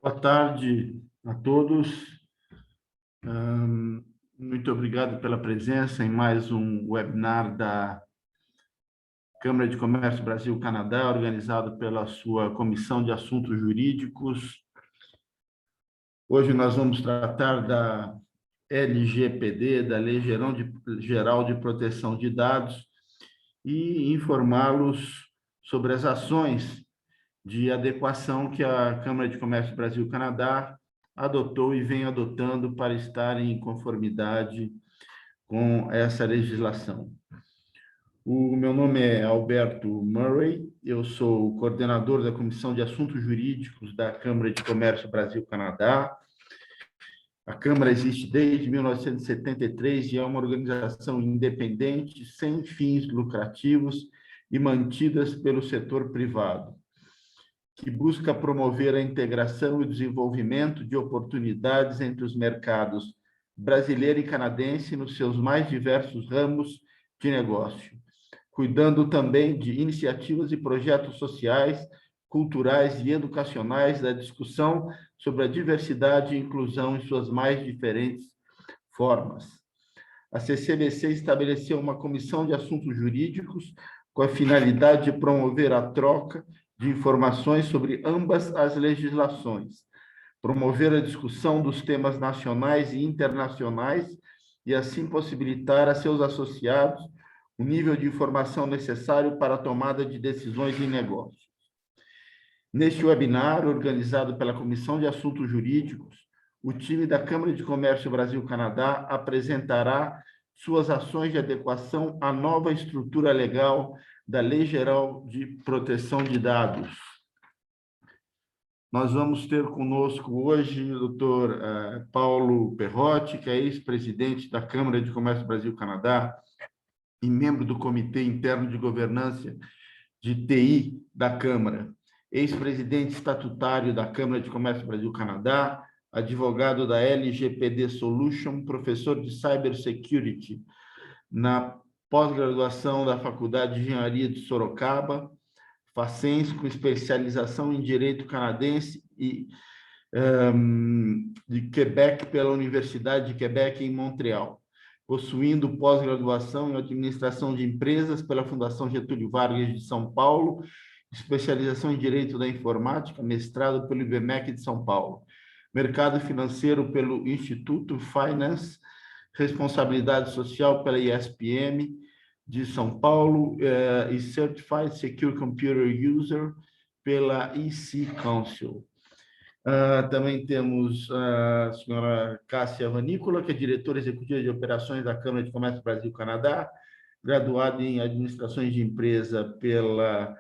Boa tarde a todos. Muito obrigado pela presença em mais um webinar da Câmara de Comércio Brasil-Canadá, organizado pela sua Comissão de Assuntos Jurídicos. Hoje nós vamos tratar da LGPD, da Lei Geral de Proteção de Dados, e informá-los sobre as ações de adequação que a Câmara de Comércio Brasil-Canadá adotou e vem adotando para estar em conformidade com essa legislação. O meu nome é Alberto Murray, eu sou o coordenador da Comissão de Assuntos Jurídicos da Câmara de Comércio Brasil-Canadá. A Câmara existe desde 1973 e é uma organização independente, sem fins lucrativos e mantidas pelo setor privado, que busca promover a integração e o desenvolvimento de oportunidades entre os mercados brasileiro e canadense nos seus mais diversos ramos de negócio, cuidando também de iniciativas e projetos sociais, culturais e educacionais da discussão sobre a diversidade e inclusão em suas mais diferentes formas. A CCBC estabeleceu uma comissão de assuntos jurídicos com a finalidade de promover a troca de informações sobre ambas as legislações, promover a discussão dos temas nacionais e internacionais e, assim, possibilitar a seus associados o nível de informação necessário para a tomada de decisões em negócios. Neste webinar, organizado pela Comissão de Assuntos Jurídicos, o time da Câmara de Comércio Brasil-Canadá apresentará suas ações de adequação à nova estrutura legal da Lei Geral de Proteção de Dados. Nós vamos ter conosco hoje o doutor Paulo Perrotti, que é ex-presidente da Câmara de Comércio Brasil-Canadá e membro do Comitê Interno de Governança de TI da Câmara, ex-presidente estatutário da Câmara de Comércio Brasil-Canadá, advogado da LGPD Solution, professor de Cybersecurity na pós-graduação da Faculdade de Engenharia de Sorocaba, facens com especialização em Direito Canadense e de Quebec pela Universidade de Quebec em Montreal, possuindo pós-graduação em Administração de Empresas pela Fundação Getúlio Vargas de São Paulo, especialização em Direito da Informática, mestrado pelo IBMEC de São Paulo, mercado financeiro pelo Instituto Finance, responsabilidade social pela ISPM de São Paulo e Certified Secure Computer User pela EC Council. Também temos a senhora Cássia Vanícola, que é diretora executiva de operações da Câmara de Comércio Brasil-Canadá, graduada em administrações de empresa pela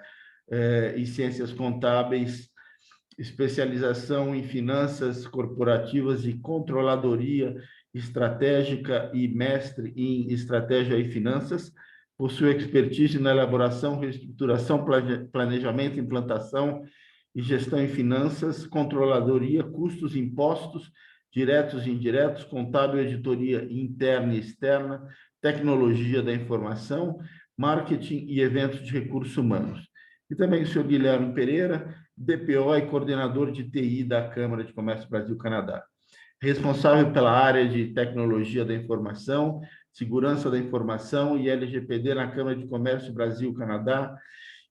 e ciências contábeis, especialização em finanças corporativas e controladoria estratégica e mestre em estratégia e finanças. Possui expertise na elaboração, reestruturação, planejamento, implantação e gestão em finanças, controladoria, custos, impostos, diretos e indiretos, contábil, editoria interna e externa, tecnologia da informação, marketing e eventos de recursos humanos. E também o senhor Guilherme Pereira, DPO e coordenador de TI da Câmara de Comércio Brasil-Canadá. Responsável pela área de tecnologia da informação, segurança da informação e LGPD na Câmara de Comércio Brasil-Canadá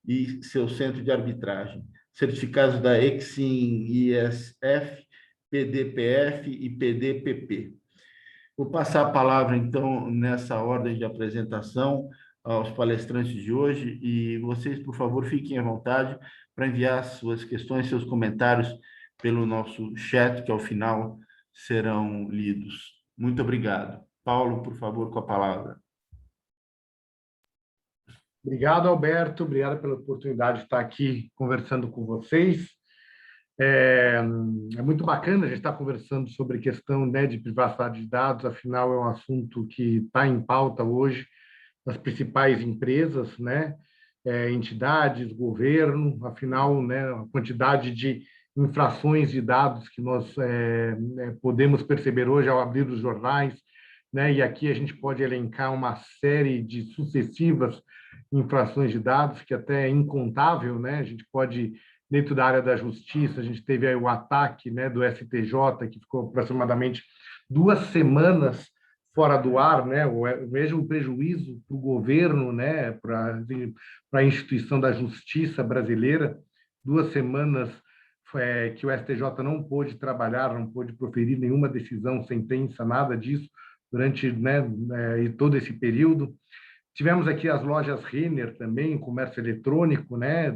e seu centro de arbitragem. Certificados da EXIM, ISF, PDPF e PDPP. Vou passar a palavra, então, nessa ordem de apresentação aos palestrantes de hoje, e vocês, por favor, fiquem à vontade para enviar suas questões, seus comentários pelo nosso chat, que ao final serão lidos. Muito obrigado. Paulo, por favor, com a palavra. Obrigado, Alberto. Obrigado pela oportunidade de estar aqui conversando com vocês. É muito bacana a gente estar conversando sobre questão, né, de privacidade de dados, afinal é um assunto que está em pauta hoje das principais empresas, né, entidades, governo, afinal, né, a quantidade de infrações de dados que nós podemos perceber hoje ao abrir os jornais, né, e aqui a gente pode elencar uma série de sucessivas infrações de dados, que até é incontável, né, a gente pode dentro da área da justiça. A gente teve aí o ataque, né, do STJ, que ficou aproximadamente 2 semanas fora do ar, né? Veja o prejuízo para o governo, né, para a instituição da justiça brasileira. 2 semanas que o STJ não pôde trabalhar, não pôde proferir nenhuma decisão, sentença, nada disso, durante, né, todo esse período. Tivemos aqui as lojas Renner também, comércio eletrônico, né,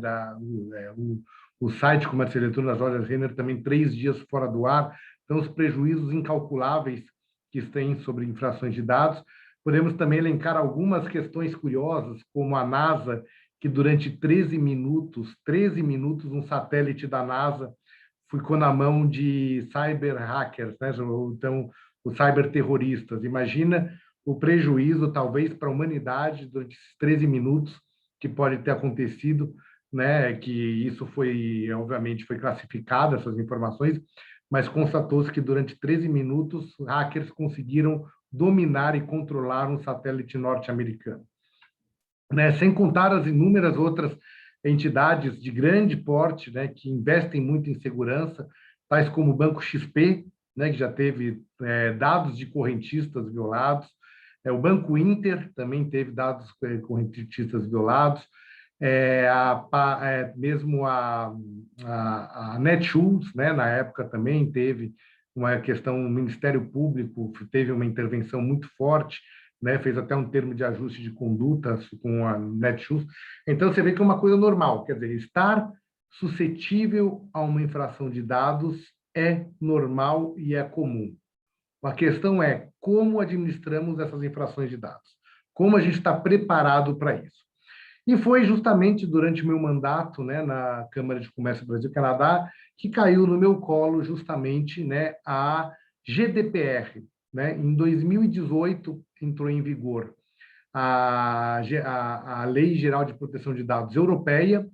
o site comércio eletrônico das lojas Renner também 3 dias fora do ar. Então, os prejuízos incalculáveis que têm sobre infrações de dados. Podemos também elencar algumas questões curiosas, como a NASA, que durante 13 minutos, um satélite da NASA ficou na mão de cyber hackers, né? Então, os cyberterroristas. Imagina o prejuízo, talvez, para a humanidade durante esses 13 minutos que pode ter acontecido, né? Que isso foi, obviamente, foi classificado, essas informações, mas constatou-se que durante 13 minutos hackers conseguiram dominar e controlar um satélite norte-americano. Né? Sem contar as inúmeras outras entidades de grande porte, né, que investem muito em segurança, tais como o Banco XP, né, que já teve dados de correntistas violados, o Banco Inter também teve dados correntistas violados, mesmo a Netshoes, né, na época também teve uma questão, o Ministério Público teve uma intervenção muito forte, né, fez até um termo de ajuste de conduta com a Netshoes. Então, você vê que é uma coisa normal, quer dizer, estar suscetível a uma infração de dados é normal e é comum. A questão é como administramos essas infrações de dados, como a gente está preparado para isso. E foi justamente durante o meu mandato, né, na Câmara de Comércio Brasil-Canadá que caiu no meu colo justamente, né, a GDPR. Né? Em 2018 entrou em vigor a Lei Geral de Proteção de Dados Europeia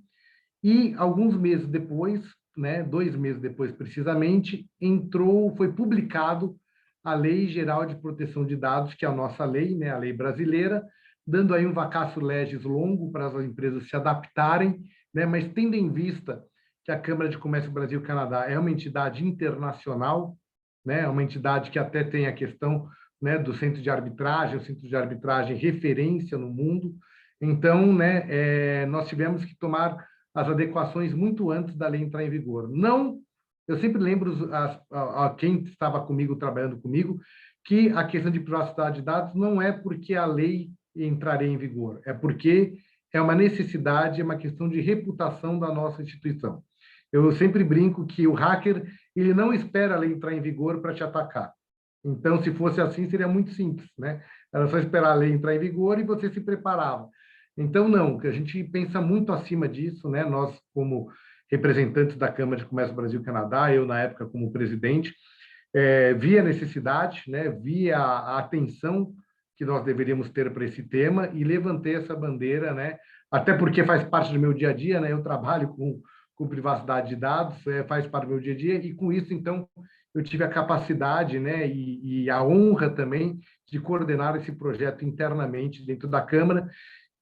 e alguns meses depois, né, 2 meses depois precisamente, foi publicado a Lei Geral de Proteção de Dados, que é a nossa lei, né, a lei brasileira, dando aí um vacatio legis longo para as empresas se adaptarem, né, mas tendo em vista que a Câmara de Comércio Brasil-Canadá é uma entidade internacional, né, uma entidade que até tem a questão, né, do centro de arbitragem, o centro de arbitragem referência no mundo. Então, né, nós tivemos que tomar as adequações muito antes da lei entrar em vigor. Não, eu sempre lembro a quem estava comigo, trabalhando comigo, que a questão de privacidade de dados não é porque a lei entraria em vigor, é porque é uma necessidade, é uma questão de reputação da nossa instituição. Eu sempre brinco que o hacker, ele não espera a lei entrar em vigor para te atacar. Então, se fosse assim, seria muito simples, né? Era só esperar a lei entrar em vigor e você se preparava. Então, não, que a gente pensa muito acima disso, né? Nós, como representantes da Câmara de Comércio Brasil-Canadá, eu, na época, como presidente, via a necessidade, né? Via a atenção que nós deveríamos ter para esse tema e levantei essa bandeira, né? Até porque faz parte do meu dia a dia, né? Eu trabalho com privacidade de dados, faz parte do meu dia a dia, e com isso, então, eu tive a capacidade, né, e a honra também de coordenar esse projeto internamente dentro da Câmara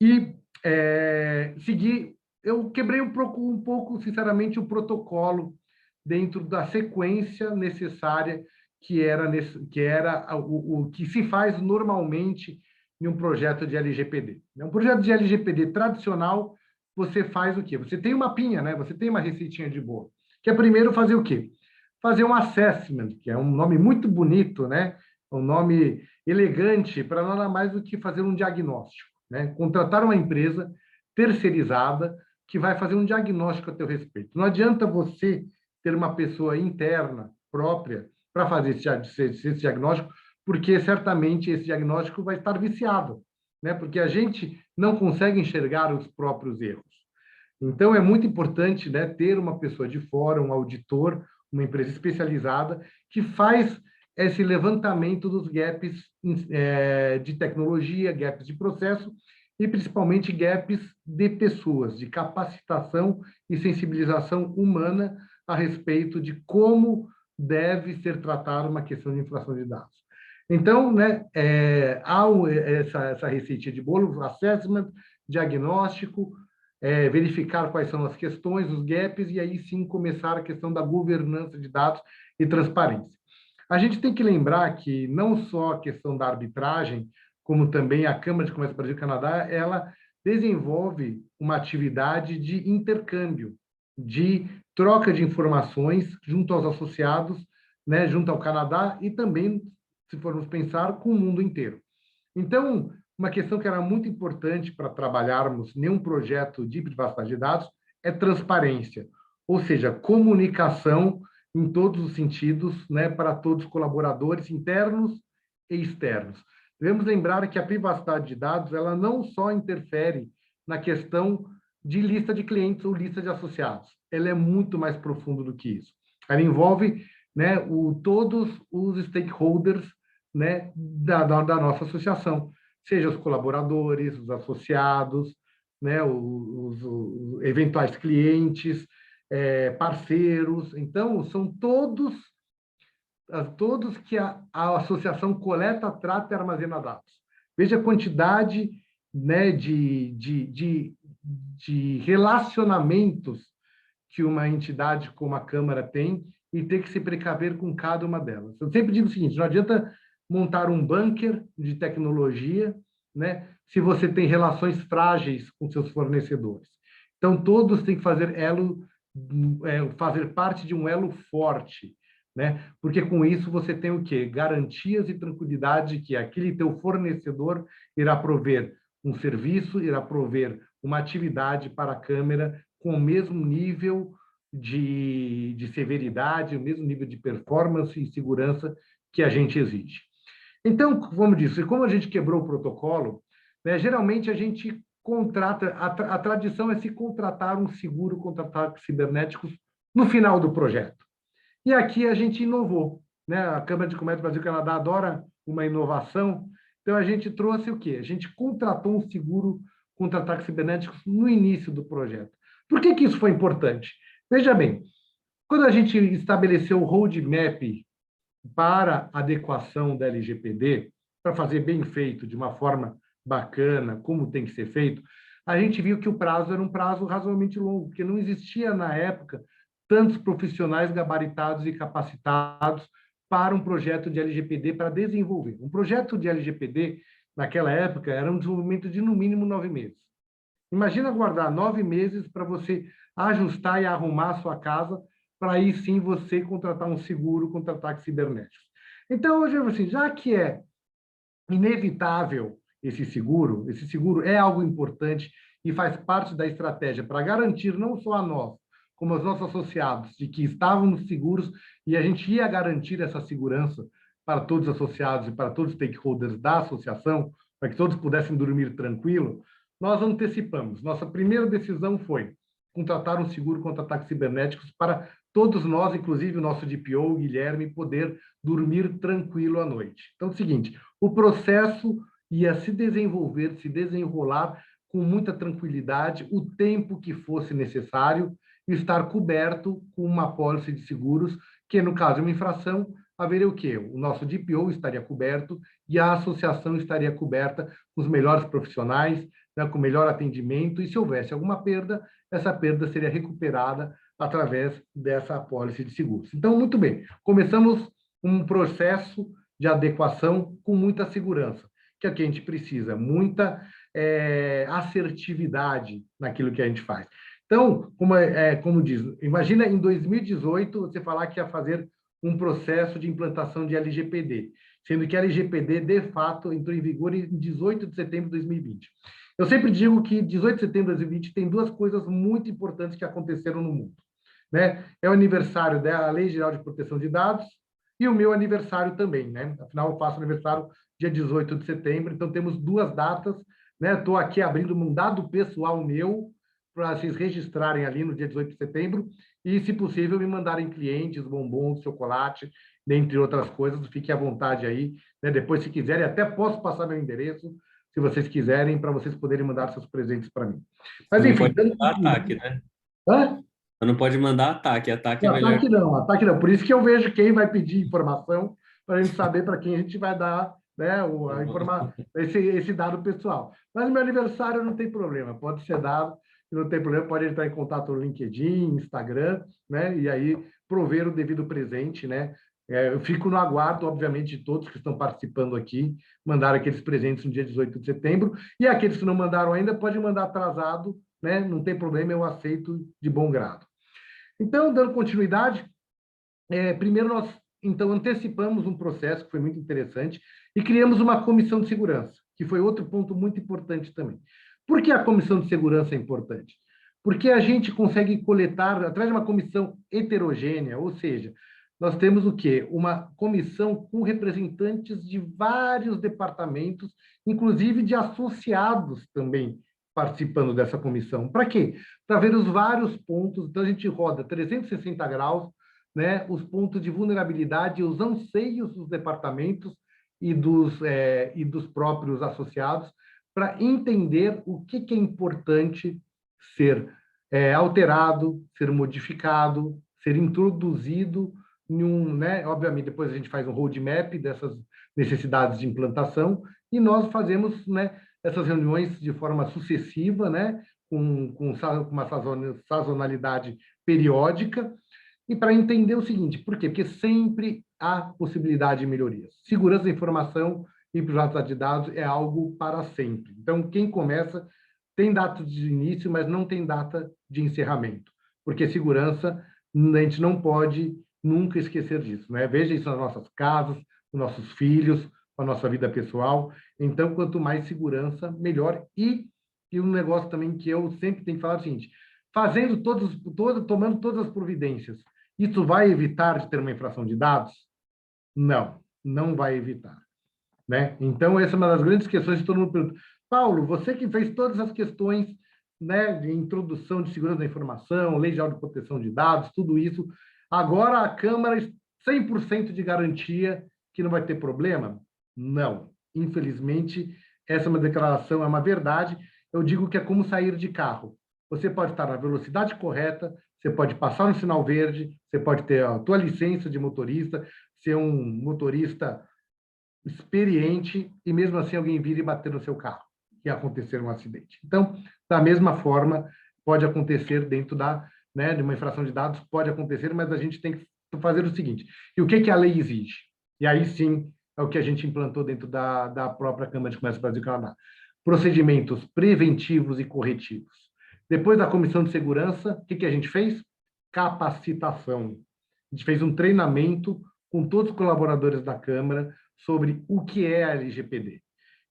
e seguir. Eu quebrei um pouco, sinceramente, o protocolo dentro da sequência necessária que era o que se faz normalmente em um projeto de LGPD. Um projeto de LGPD tradicional, você faz o quê? Você tem uma pinha, né? Você tem uma receitinha de bolo. Que é primeiro fazer o quê? Fazer um assessment, que é um nome muito bonito, né? Um nome elegante para nada mais do que fazer um diagnóstico, né? Contratar uma empresa terceirizada que vai fazer um diagnóstico a teu respeito. Não adianta você ter uma pessoa interna, própria, para fazer esse diagnóstico, porque certamente esse diagnóstico vai estar viciado, né? Porque a gente não consegue enxergar os próprios erros. Então, é muito importante, né, ter uma pessoa de fora, um auditor, uma empresa especializada, que faz esse levantamento dos gaps de tecnologia, gaps de processo e, principalmente, gaps de pessoas, de capacitação e sensibilização humana a respeito de como deve ser tratada uma questão de infração de dados. Então, né, há essa receitinha de bolo, assessment, diagnóstico, verificar quais são as questões, os gaps, e aí sim começar a questão da governança de dados e transparência. A gente tem que lembrar que não só a questão da arbitragem, como também a Câmara de Comércio Brasil e Canadá, ela desenvolve uma atividade de intercâmbio, de troca de informações junto aos associados, né, junto ao Canadá e também, se formos pensar, com o mundo inteiro. Então, uma questão que era muito importante para trabalharmos nenhum projeto de privacidade de dados é transparência, ou seja, comunicação em todos os sentidos, né, para todos os colaboradores internos e externos. Devemos lembrar que a privacidade de dados ela não só interfere na questão de lista de clientes ou lista de associados, ela é muito mais profunda do que isso. Ela envolve, né, todos os stakeholders, né, da nossa associação, seja os colaboradores, os associados, né, os eventuais clientes, parceiros. Então, são todos que a associação coleta, trata e armazena dados. Veja a quantidade, né, de relacionamentos que uma entidade como a Câmara tem e ter que se precaver com cada uma delas. Eu sempre digo o seguinte, não adianta montar um bunker de tecnologia, né, se você tem relações frágeis com seus fornecedores. Então, todos têm que fazer fazer parte de um elo forte, né? Porque com isso você tem o quê? Garantias e tranquilidade de que aquele teu fornecedor irá prover um serviço, irá prover uma atividade para a Câmara com o mesmo nível de severidade, o mesmo nível de performance e segurança que a gente exige. Então, como disse, como a gente quebrou o protocolo, né, geralmente a gente contrata, a tradição é se contratar um seguro contra ataques cibernéticos no final do projeto. E aqui a gente inovou, né? A Câmara de Comércio Brasil-Canadá adora uma inovação, então a gente trouxe o quê? A gente contratou um seguro contra ataques cibernéticos no início do projeto. Por que isso foi importante? Veja bem, quando a gente estabeleceu o roadmap para adequação da LGPD, para fazer bem feito, de uma forma bacana, como tem que ser feito, a gente viu que o prazo era um prazo razoavelmente longo, porque não existia, na época, tantos profissionais gabaritados e capacitados para um projeto de LGPD para desenvolver. Um projeto de LGPD, naquela época, era um desenvolvimento de, no mínimo, 9 meses. Imagina aguardar 9 meses para você ajustar e arrumar a sua casa, para aí sim você contratar um seguro contra ataques cibernéticos. Então, hoje, assim, já que é inevitável esse seguro é algo importante e faz parte da estratégia para garantir não só a nós, como aos nossos associados, de que estávamos seguros e a gente ia garantir essa segurança para todos os associados e para todos os stakeholders da associação, para que todos pudessem dormir tranquilo, nós antecipamos. Nossa primeira decisão foi contratar um seguro contra ataques cibernéticos para todos nós, inclusive o nosso DPO, o Guilherme, poder dormir tranquilo à noite. Então, é o seguinte, o processo ia se desenvolver, se desenrolar com muita tranquilidade, o tempo que fosse necessário, e estar coberto com uma apólice de seguros, que no caso de uma infração, haveria o quê? O nosso DPO estaria coberto e a associação estaria coberta com os melhores profissionais, né, com melhor atendimento, e se houvesse alguma perda, essa perda seria recuperada através dessa apólice de seguros. Então, muito bem, começamos um processo de adequação com muita segurança, que é o que a gente precisa, muita assertividade naquilo que a gente faz. Então, como diz, imagina em 2018 você falar que ia fazer um processo de implantação de LGPD, sendo que a LGPD, de fato, entrou em vigor em 18 de setembro de 2020. Eu sempre digo que 18 de setembro de 2020 tem duas coisas muito importantes que aconteceram no mundo, né? É o aniversário da Lei Geral de Proteção de Dados e o meu aniversário também, né? Afinal, eu faço aniversário dia 18 de setembro, então temos duas datas, né? Estou aqui abrindo um dado pessoal meu para vocês registrarem ali no dia 18 de setembro e, se possível, me mandarem clientes, bombons, chocolate, dentre outras coisas. Fiquem à vontade aí, né? Depois, se quiserem, até posso passar meu endereço, se vocês quiserem, para vocês poderem mandar seus presentes para mim. Mas, Você enfim... não pode mandar ataque, né? Hã? Você não pode mandar ataque é melhor. Ataque não. Por isso que eu vejo quem vai pedir informação, para a gente saber para quem a gente vai dar, né, esse dado pessoal. Mas no meu aniversário não tem problema, pode ser dado. não tem problema, pode entrar em contato no LinkedIn, Instagram, né? E aí prover o devido presente, né? Eu fico no aguardo, obviamente, de todos que estão participando aqui, mandar aqueles presentes no dia 18 de setembro, e aqueles que não mandaram ainda, podem mandar atrasado, né? Não tem problema, eu aceito de bom grado. Então, dando continuidade, primeiro nós então antecipamos um processo que foi muito interessante e criamos uma comissão de segurança, que foi outro ponto muito importante também. Por que a comissão de segurança é importante? Porque a gente consegue coletar, através de uma comissão heterogênea, ou seja, nós temos o quê? Uma comissão com representantes de vários departamentos, inclusive de associados também participando dessa comissão. Para quê? Para ver os vários pontos. Então, a gente roda 360 graus, né, os pontos de vulnerabilidade, os anseios dos departamentos e dos próprios associados, para entender o que é importante ser alterado, ser modificado, ser introduzido né? Obviamente, depois a gente faz um roadmap dessas necessidades de implantação e nós fazemos, né, essas reuniões de forma sucessiva, né, com uma sazonalidade periódica, e para entender o seguinte, por quê? Porque sempre há possibilidade de melhorias. Segurança da informação e privacidade de dados é algo para sempre. Então, quem começa tem data de início, mas não tem data de encerramento, porque segurança, a gente não pode nunca esquecer disso, né? Veja isso nas nossas casas, nos nossos filhos, na nossa vida pessoal. Então, quanto mais segurança, melhor. E um negócio também que eu sempre tenho que falar é o seguinte, tomando todas as providências, isso vai evitar de ter uma infração de dados? Não, não vai evitar, né? Então, essa é uma das grandes questões que todo mundo pergunta. Paulo, você que fez todas as questões, né, de introdução de segurança da informação, lei geral de proteção de dados, tudo isso, agora a Câmara 100% de garantia que não vai ter problema? Não. Infelizmente, essa é uma declaração, é uma verdade. Eu digo que é como sair de carro. Você pode estar na velocidade correta, você pode passar no sinal verde, você pode ter a tua licença de motorista, ser um motorista experiente, e mesmo assim alguém vir e bater no seu carro e acontecer um acidente. Então, da mesma forma, pode acontecer dentro né, de uma infração de dados, pode acontecer, mas a gente tem que fazer o seguinte, e o que a lei exige? E aí sim, é o que a gente implantou dentro da própria Câmara de Comércio Brasil-Canadá. Procedimentos preventivos e corretivos. Depois da Comissão de Segurança, o que a gente fez? Capacitação. A gente fez um treinamento com todos os colaboradores da Câmara sobre o que é a LGPD.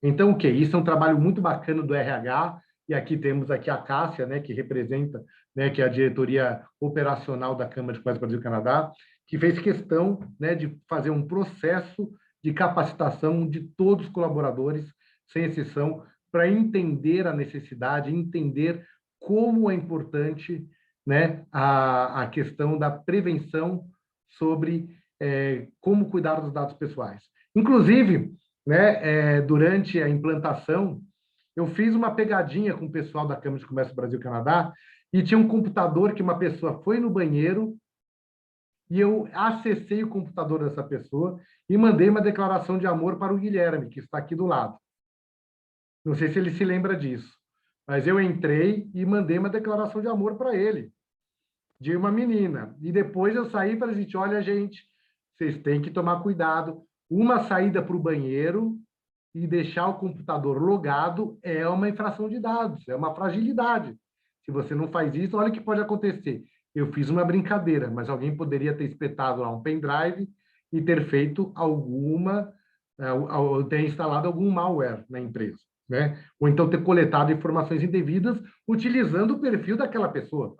Então, o que? Isso é um trabalho muito bacana do RH, e aqui temos aqui a Cássia, né, que representa, né, que é a diretoria operacional da Câmara de Comércio Brasil-Canadá, que fez questão, né, de fazer um processo de capacitação de todos os colaboradores, sem exceção, para entender a necessidade, entender como é importante, né, a questão da prevenção sobre como cuidar dos dados pessoais. Inclusive, né, durante a implantação, eu fiz uma pegadinha com o pessoal da Câmara de Comércio Brasil-Canadá e tinha um computador que uma pessoa foi no banheiro e eu acessei o computador dessa pessoa e mandei uma declaração de amor para o Guilherme, que está aqui do lado. Não sei se ele se lembra disso, mas eu entrei e mandei uma declaração de amor para ele, de uma menina. E depois eu saí e falei assim, olha, gente, vocês têm que tomar cuidado. Uma saída para o banheiro e deixar o computador logado é uma infração de dados, é uma fragilidade. Se você não faz isso, olha o que pode acontecer. Eu fiz uma brincadeira, mas alguém poderia ter espetado lá um pendrive e ter feito ter instalado algum malware na empresa, né? Ou então ter coletado informações indevidas utilizando o perfil daquela pessoa.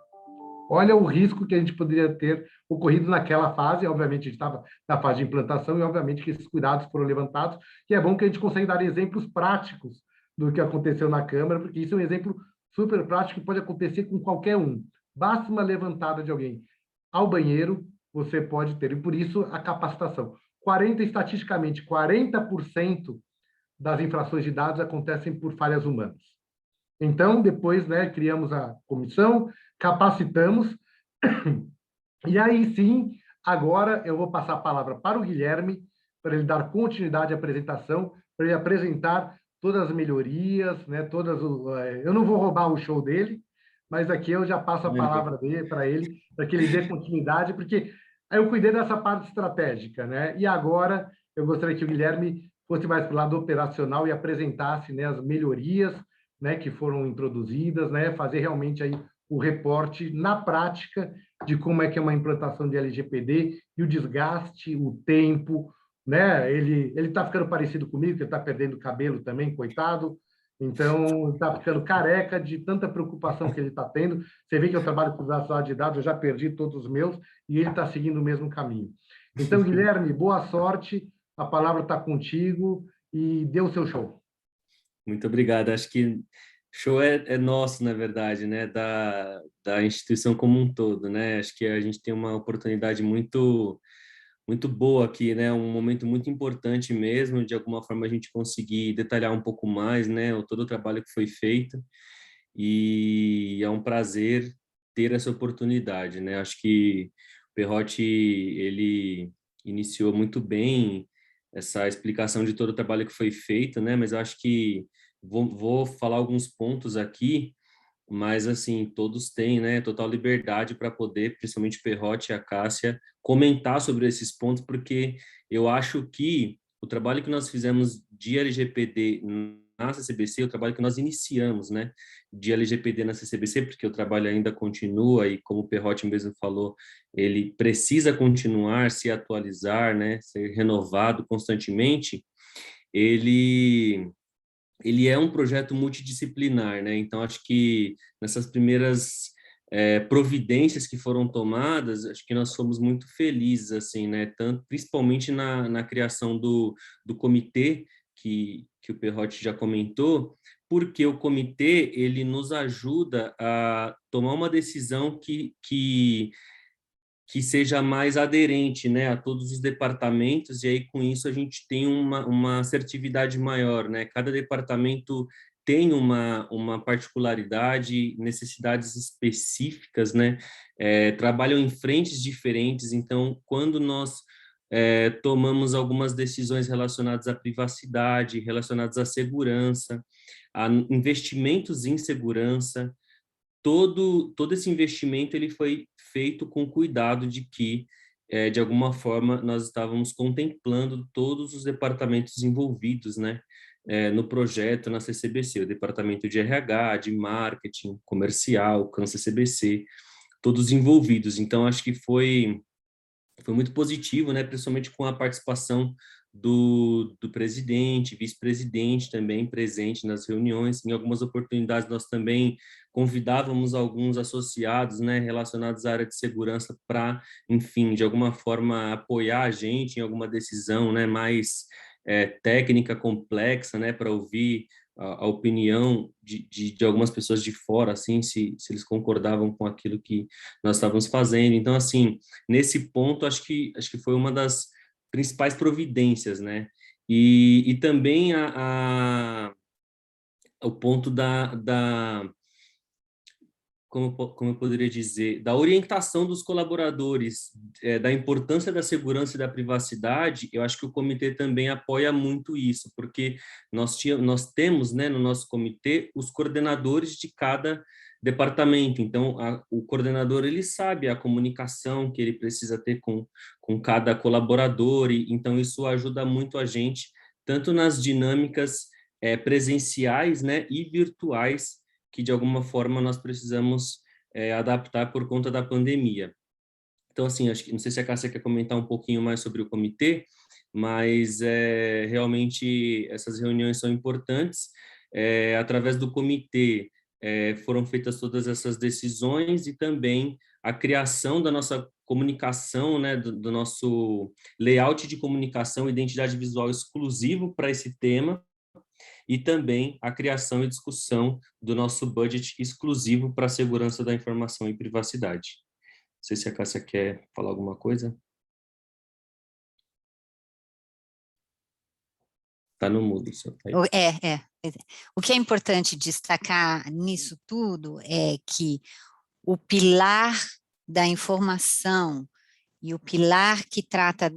Olha o risco que a gente poderia ter ocorrido naquela fase. Obviamente, a gente estava na fase de implantação e, obviamente, que esses cuidados foram levantados. E é bom que a gente consegue dar exemplos práticos do que aconteceu na Câmara, porque isso é um exemplo super prático que pode acontecer com qualquer um. Basta uma levantada de alguém ao banheiro, você pode ter. E, por isso, a capacitação. Estatisticamente, 40% das infrações de dados acontecem por falhas humanas. Então, depois, né, criamos a comissão, capacitamos, e aí sim, agora eu vou passar a palavra para o Guilherme, para ele dar continuidade à apresentação, para ele apresentar todas as melhorias, né, eu não vou roubar o show dele, mas aqui eu já passo a palavra para ele, para que ele dê continuidade, porque aí eu cuidei dessa parte estratégica, né? E agora eu gostaria que o Guilherme fosse mais para o lado operacional e apresentasse, né, as melhorias, né, que foram introduzidas, né, fazer realmente aí o reporte na prática de como é que é uma implantação de LGPD e o desgaste, o tempo, né? Ele está ficando parecido comigo, que está perdendo cabelo também, coitado. Então, está ficando careca de tanta preocupação que ele está tendo. Você vê que eu trabalho com privacidade de dados, eu já perdi todos os meus, e ele está seguindo o mesmo caminho. Então, Guilherme, boa sorte, a palavra está contigo e dê o seu show. Muito obrigado. Acho que show é nosso, na verdade, né? Da instituição como um todo, né? Acho que a gente tem uma oportunidade muito boa aqui, né? Um momento muito importante mesmo, de alguma forma a gente conseguir detalhar um pouco mais, né? Todo o trabalho que foi feito, e é um prazer ter essa oportunidade, né? Acho que o Perrotti, ele iniciou muito bem essa explicação de todo o trabalho que foi feito, né? Mas eu acho que vou falar alguns pontos aqui, mas assim, todos têm, né, total liberdade para poder, principalmente o Perrotti e a Cássia, comentar sobre esses pontos, porque eu acho que o trabalho que nós fizemos de LGPD na CCBC, o trabalho que nós iniciamos, né, de LGPD na CCBC, porque o trabalho ainda continua e, como o Perrotti mesmo falou, ele precisa continuar, se atualizar, né, ser renovado constantemente. Ele é um projeto multidisciplinar, né? Então, acho que nessas primeiras providências que foram tomadas, acho que nós fomos muito felizes, assim, né? Tanto, principalmente na criação do comitê, que o Perrotti já comentou, porque o comitê, ele nos ajuda a tomar uma decisão que seja mais aderente, né, a todos os departamentos, e aí com isso a gente tem uma assertividade maior, né? Cada departamento tem uma particularidade, necessidades específicas, né? Trabalham em frentes diferentes, então quando nós tomamos algumas decisões relacionadas à privacidade, relacionadas à segurança, a investimentos em segurança, todo esse investimento ele foi feito com cuidado de que, de alguma forma, nós estávamos contemplando todos os departamentos envolvidos, né, no projeto na CCBC, o departamento de RH, de marketing, comercial, CAN CCBC, todos envolvidos. Então, acho que foi muito positivo, né, principalmente com a participação do presidente, vice-presidente também presente nas reuniões. Em algumas oportunidades, nós também convidávamos alguns associados, né, relacionados à área de segurança para, enfim, de alguma forma apoiar a gente em alguma decisão, né, mais técnica, complexa, né, para ouvir a opinião de algumas pessoas de fora, assim, se eles concordavam com aquilo que nós estávamos fazendo. Então, assim, nesse ponto, acho que foi uma das principais providências, né? E também o ponto como eu poderia dizer, da orientação dos colaboradores, da importância da segurança e da privacidade. Eu acho que o comitê também apoia muito isso, porque nós temos, né, no nosso comitê, os coordenadores de cada departamento. Então, o coordenador, ele sabe a comunicação que ele precisa ter com cada colaborador, e então isso ajuda muito a gente, tanto nas dinâmicas presenciais, né, e virtuais, que de alguma forma nós precisamos adaptar por conta da pandemia. Então, assim, acho que não sei se a Cássia quer comentar um pouquinho mais sobre o comitê, mas realmente essas reuniões são importantes. Através do comitê foram feitas todas essas decisões, e também a criação da nossa comunicação, né, do nosso layout de comunicação, identidade visual exclusivo para esse tema, e também a criação e discussão do nosso budget exclusivo para a segurança da informação e privacidade. Não sei se a Cássia quer falar alguma coisa. Está no mudo, senhor. O que é importante destacar nisso tudo é que o pilar da informação e o pilar que trata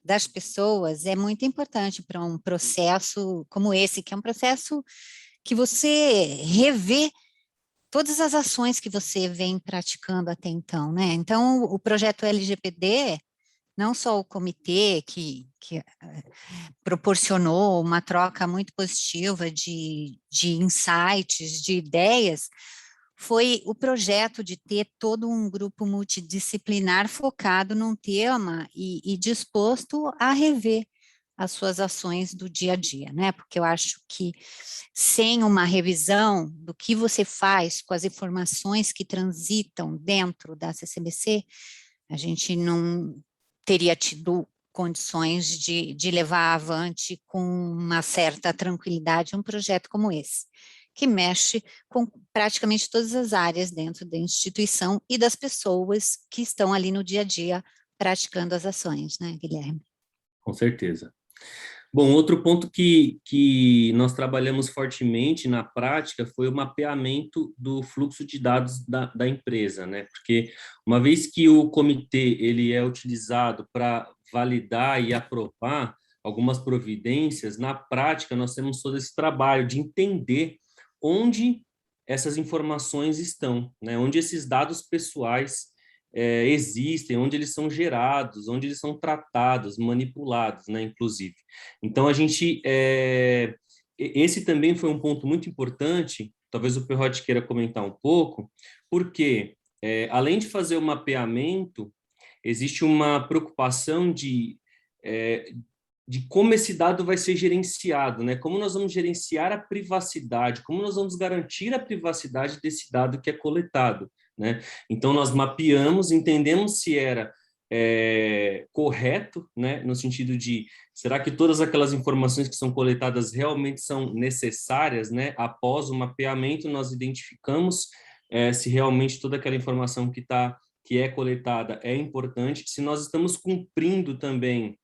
das pessoas é muito importante para um processo como esse, que é um processo que você revê todas as ações que você vem praticando até então, né? Então, o projeto LGPD, não só o comitê que proporcionou uma troca muito positiva de insights, de ideias, foi o projeto de ter todo um grupo multidisciplinar focado num tema e disposto a rever as suas ações do dia a dia, né? Porque eu acho que sem uma revisão do que você faz com as informações que transitam dentro da CCBC, a gente não teria tido condições de levar avante com uma certa tranquilidade um projeto como esse, que mexe com praticamente todas as áreas dentro da instituição e das pessoas que estão ali no dia a dia praticando as ações, né, Guilherme? Com certeza. Bom, outro ponto que nós trabalhamos fortemente na prática foi o mapeamento do fluxo de dados da empresa, né? Porque uma vez que o comitê ele é utilizado para validar e aprovar algumas providências, na prática nós temos todo esse trabalho de entender onde essas informações estão, né? Onde esses dados pessoais existem, onde eles são gerados, onde eles são tratados, manipulados, né, inclusive. Então, esse também foi um ponto muito importante, talvez o Perrotti queira comentar um pouco, porque, além de fazer o mapeamento, existe uma preocupação de como esse dado vai ser gerenciado, né? Como nós vamos gerenciar a privacidade, como nós vamos garantir a privacidade desse dado que é coletado, né? Então, nós mapeamos, entendemos se era correto, né? No sentido de, será que todas aquelas informações que são coletadas realmente são necessárias, né? Após o mapeamento, nós identificamos se realmente toda aquela informação que é coletada é importante, se nós estamos cumprindo também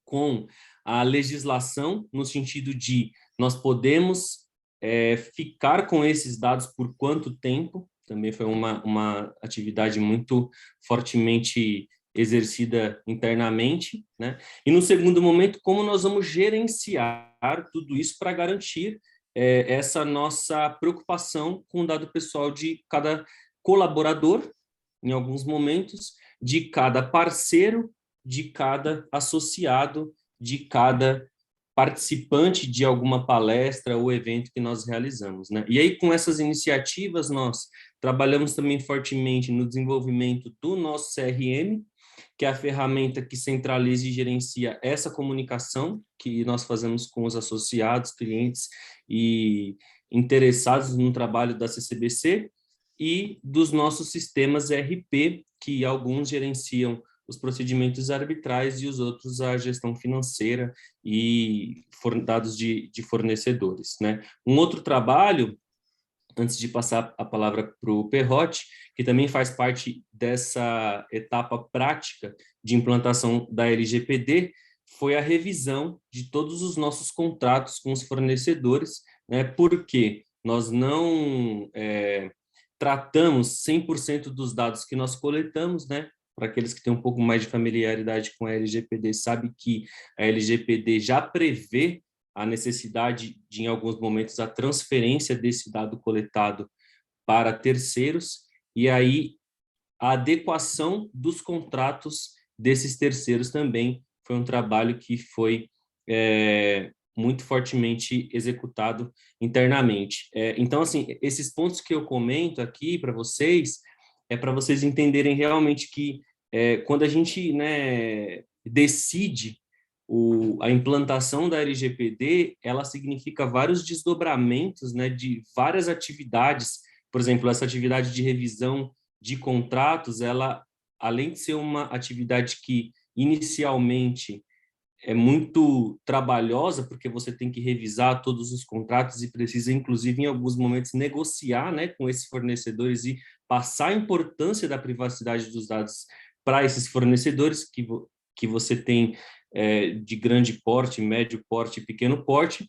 com a legislação, no sentido de nós podemos ficar com esses dados por quanto tempo, também foi uma atividade muito fortemente exercida internamente, né? E no segundo momento, como nós vamos gerenciar tudo isso para garantir essa nossa preocupação com o dado pessoal de cada colaborador, em alguns momentos, de cada parceiro, de cada associado, de cada participante de alguma palestra ou evento que nós realizamos, né? E aí, com essas iniciativas, nós trabalhamos também fortemente no desenvolvimento do nosso CRM, que é a ferramenta que centraliza e gerencia essa comunicação que nós fazemos com os associados, clientes e interessados no trabalho da CCBC, e dos nossos sistemas ERP, que alguns gerenciam os procedimentos arbitrais e os outros a gestão financeira e dados de fornecedores, né? Um outro trabalho, antes de passar a palavra para o Perrotti, que também faz parte dessa etapa prática de implantação da LGPD, foi a revisão de todos os nossos contratos com os fornecedores, né? Porque nós não tratamos 100% dos dados que nós coletamos, né? Para aqueles que têm um pouco mais de familiaridade com a LGPD, sabe que a LGPD já prevê a necessidade de, em alguns momentos, a transferência desse dado coletado para terceiros, e aí a adequação dos contratos desses terceiros também foi um trabalho que foi muito fortemente executado internamente. Então, assim, esses pontos que eu comento aqui para vocês, é para vocês entenderem realmente que quando a gente, né, decide a implantação da LGPD, ela significa vários desdobramentos, né, de várias atividades. Por exemplo, essa atividade de revisão de contratos, ela, além de ser uma atividade que inicialmente é muito trabalhosa, porque você tem que revisar todos os contratos e precisa, inclusive, em alguns momentos, negociar, né, com esses fornecedores e passar a importância da privacidade dos dados para esses fornecedores que você tem de grande porte, médio porte e pequeno porte,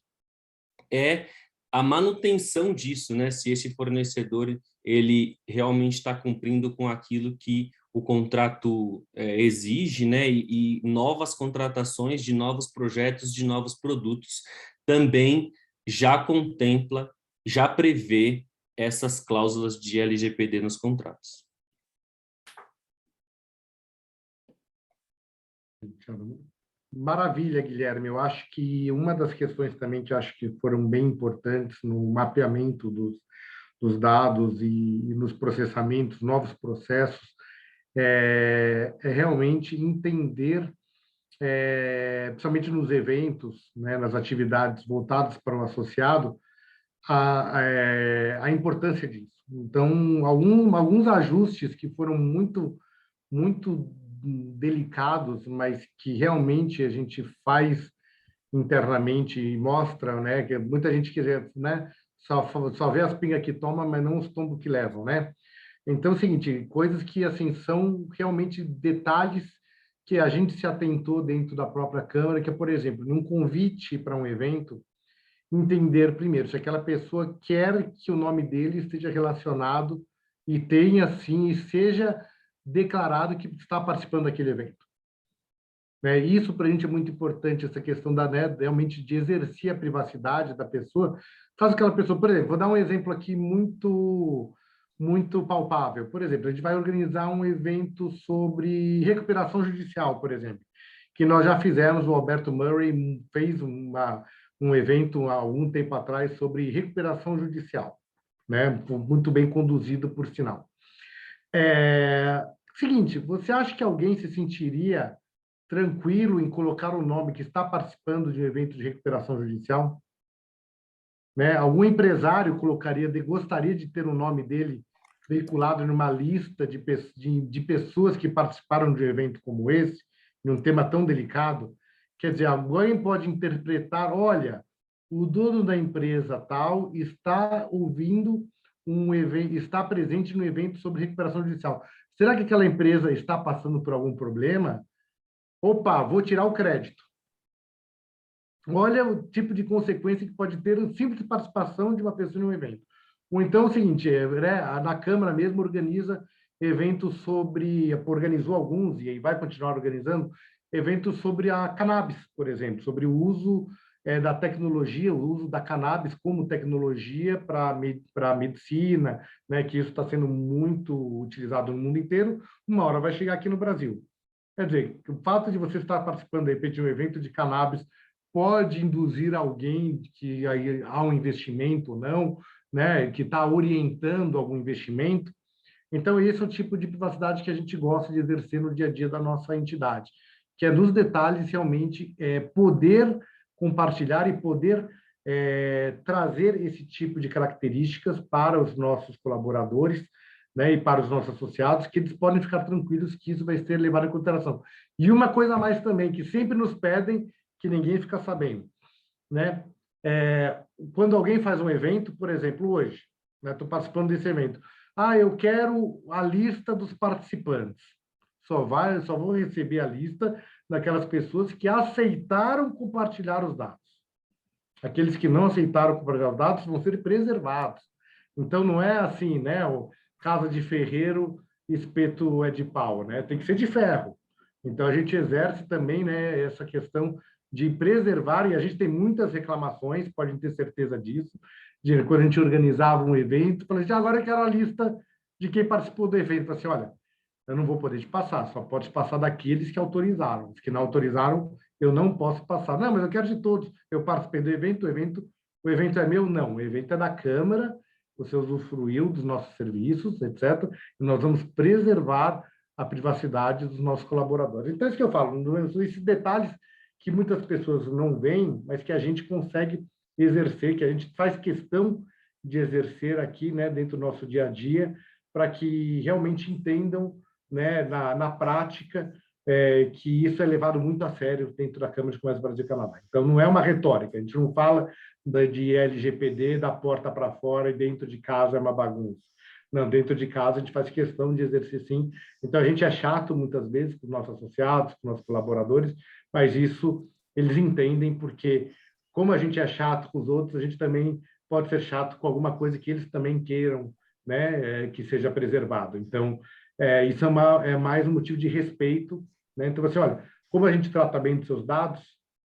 é a manutenção disso, né, se esse fornecedor ele realmente está cumprindo com aquilo que o contrato exige, né, e novas contratações de novos projetos, de novos produtos, também já contempla, já prevê essas cláusulas de LGPD nos contratos. Maravilha, Guilherme. Eu acho que uma das questões também que eu acho que foram bem importantes no mapeamento dos dados e nos processamentos, novos processos, é realmente entender, principalmente nos eventos, né, nas atividades voltadas para o associado, a importância disso. Então, alguns ajustes que foram muito delicados, mas que realmente a gente faz internamente e mostra, né, que muita gente quer, né, só vê as pingas que toma, mas não os tombos que levam, né? Então, é o seguinte, coisas que assim são realmente detalhes que a gente se atentou dentro da própria Câmara, que é, por exemplo, num convite para um evento, entender primeiro se aquela pessoa quer que o nome dele esteja relacionado e tenha, assim, e seja declarado que está participando daquele evento. Isso, para a gente, é muito importante, essa questão da, né, realmente de exercer a privacidade da pessoa. Faz aquela pessoa, por exemplo, vou dar um exemplo aqui muito palpável. Por exemplo, a gente vai organizar um evento sobre recuperação judicial, por exemplo, que nós já fizemos, o Alberto Murray fez um evento há algum tempo atrás sobre recuperação judicial, né? Muito bem conduzido, por sinal. Seguinte, você acha que alguém se sentiria tranquilo em colocar o nome que está participando de um evento de recuperação judicial? Né? Algum empresário gostaria de ter o nome dele veiculado numa lista de pessoas que participaram de um evento como esse, num tema tão delicado? Quer dizer, alguém pode interpretar, olha, o dono da empresa tal está ouvindo um evento, está presente no evento sobre recuperação judicial. Será que aquela empresa está passando por algum problema? Opa, vou tirar o crédito. Olha o tipo de consequência que pode ter a simples participação de uma pessoa em um evento. Ou então é o seguinte, na Câmara mesmo organiza eventos organizou alguns e vai continuar organizando, eventos sobre a cannabis, por exemplo, sobre o uso da tecnologia, o uso da cannabis como tecnologia para a medicina, né, que isso está sendo muito utilizado no mundo inteiro, uma hora vai chegar aqui no Brasil. Quer dizer, o fato de você estar participando, de repente, de um evento de cannabis pode induzir alguém que aí há um investimento ou não, né, que está orientando algum investimento. Então, esse é o tipo de privacidade que a gente gosta de exercer no dia a dia da nossa entidade, que é nos detalhes realmente poder compartilhar e poder trazer esse tipo de características para os nossos colaboradores, né, e para os nossos associados, que eles podem ficar tranquilos que isso vai ser levado em consideração. E uma coisa a mais também, que sempre nos pedem, que ninguém fica sabendo, né? Quando alguém faz um evento, por exemplo, hoje, estou participando desse evento, eu quero a lista dos participantes. Só vou receber a lista daquelas pessoas que aceitaram compartilhar os dados. Aqueles que não aceitaram compartilhar os dados vão ser preservados. Então, não é assim, né? O casa de ferreiro, espeto é de pau, né? Tem que ser de ferro. Então, a gente exerce também, né, essa questão de preservar, e a gente tem muitas reclamações, podem ter certeza disso, de quando a gente organizava um evento, falei, agora eu quero a lista de quem participou do evento. Falei assim, olha, eu não vou poder te passar, só pode passar daqueles que autorizaram. Os que não autorizaram, eu não posso passar. Não, mas eu quero de todos. Eu participei do evento, o evento é meu? Não, o evento é da Câmara, você usufruiu dos nossos serviços, etc. E nós vamos preservar a privacidade dos nossos colaboradores. Então, é isso que eu falo, esses detalhes que muitas pessoas não veem, mas que a gente consegue exercer, que a gente faz questão de exercer aqui, né, dentro do nosso dia a dia, para que realmente entendam, né, na prática, que isso é levado muito a sério dentro da Câmara de Comércio Brasil-Canadá. Então, não é uma retórica, a gente não fala de LGPD da porta para fora e dentro de casa é uma bagunça. Não, dentro de casa a gente faz questão de exercer sim. Então, a gente é chato muitas vezes com os nossos associados, com os nossos colaboradores, mas isso eles entendem, porque como a gente é chato com os outros, a gente também pode ser chato com alguma coisa que eles também queiram, né, que seja preservado. Então, isso é mais um motivo de respeito, né? Então, você olha, como a gente trata bem dos seus dados,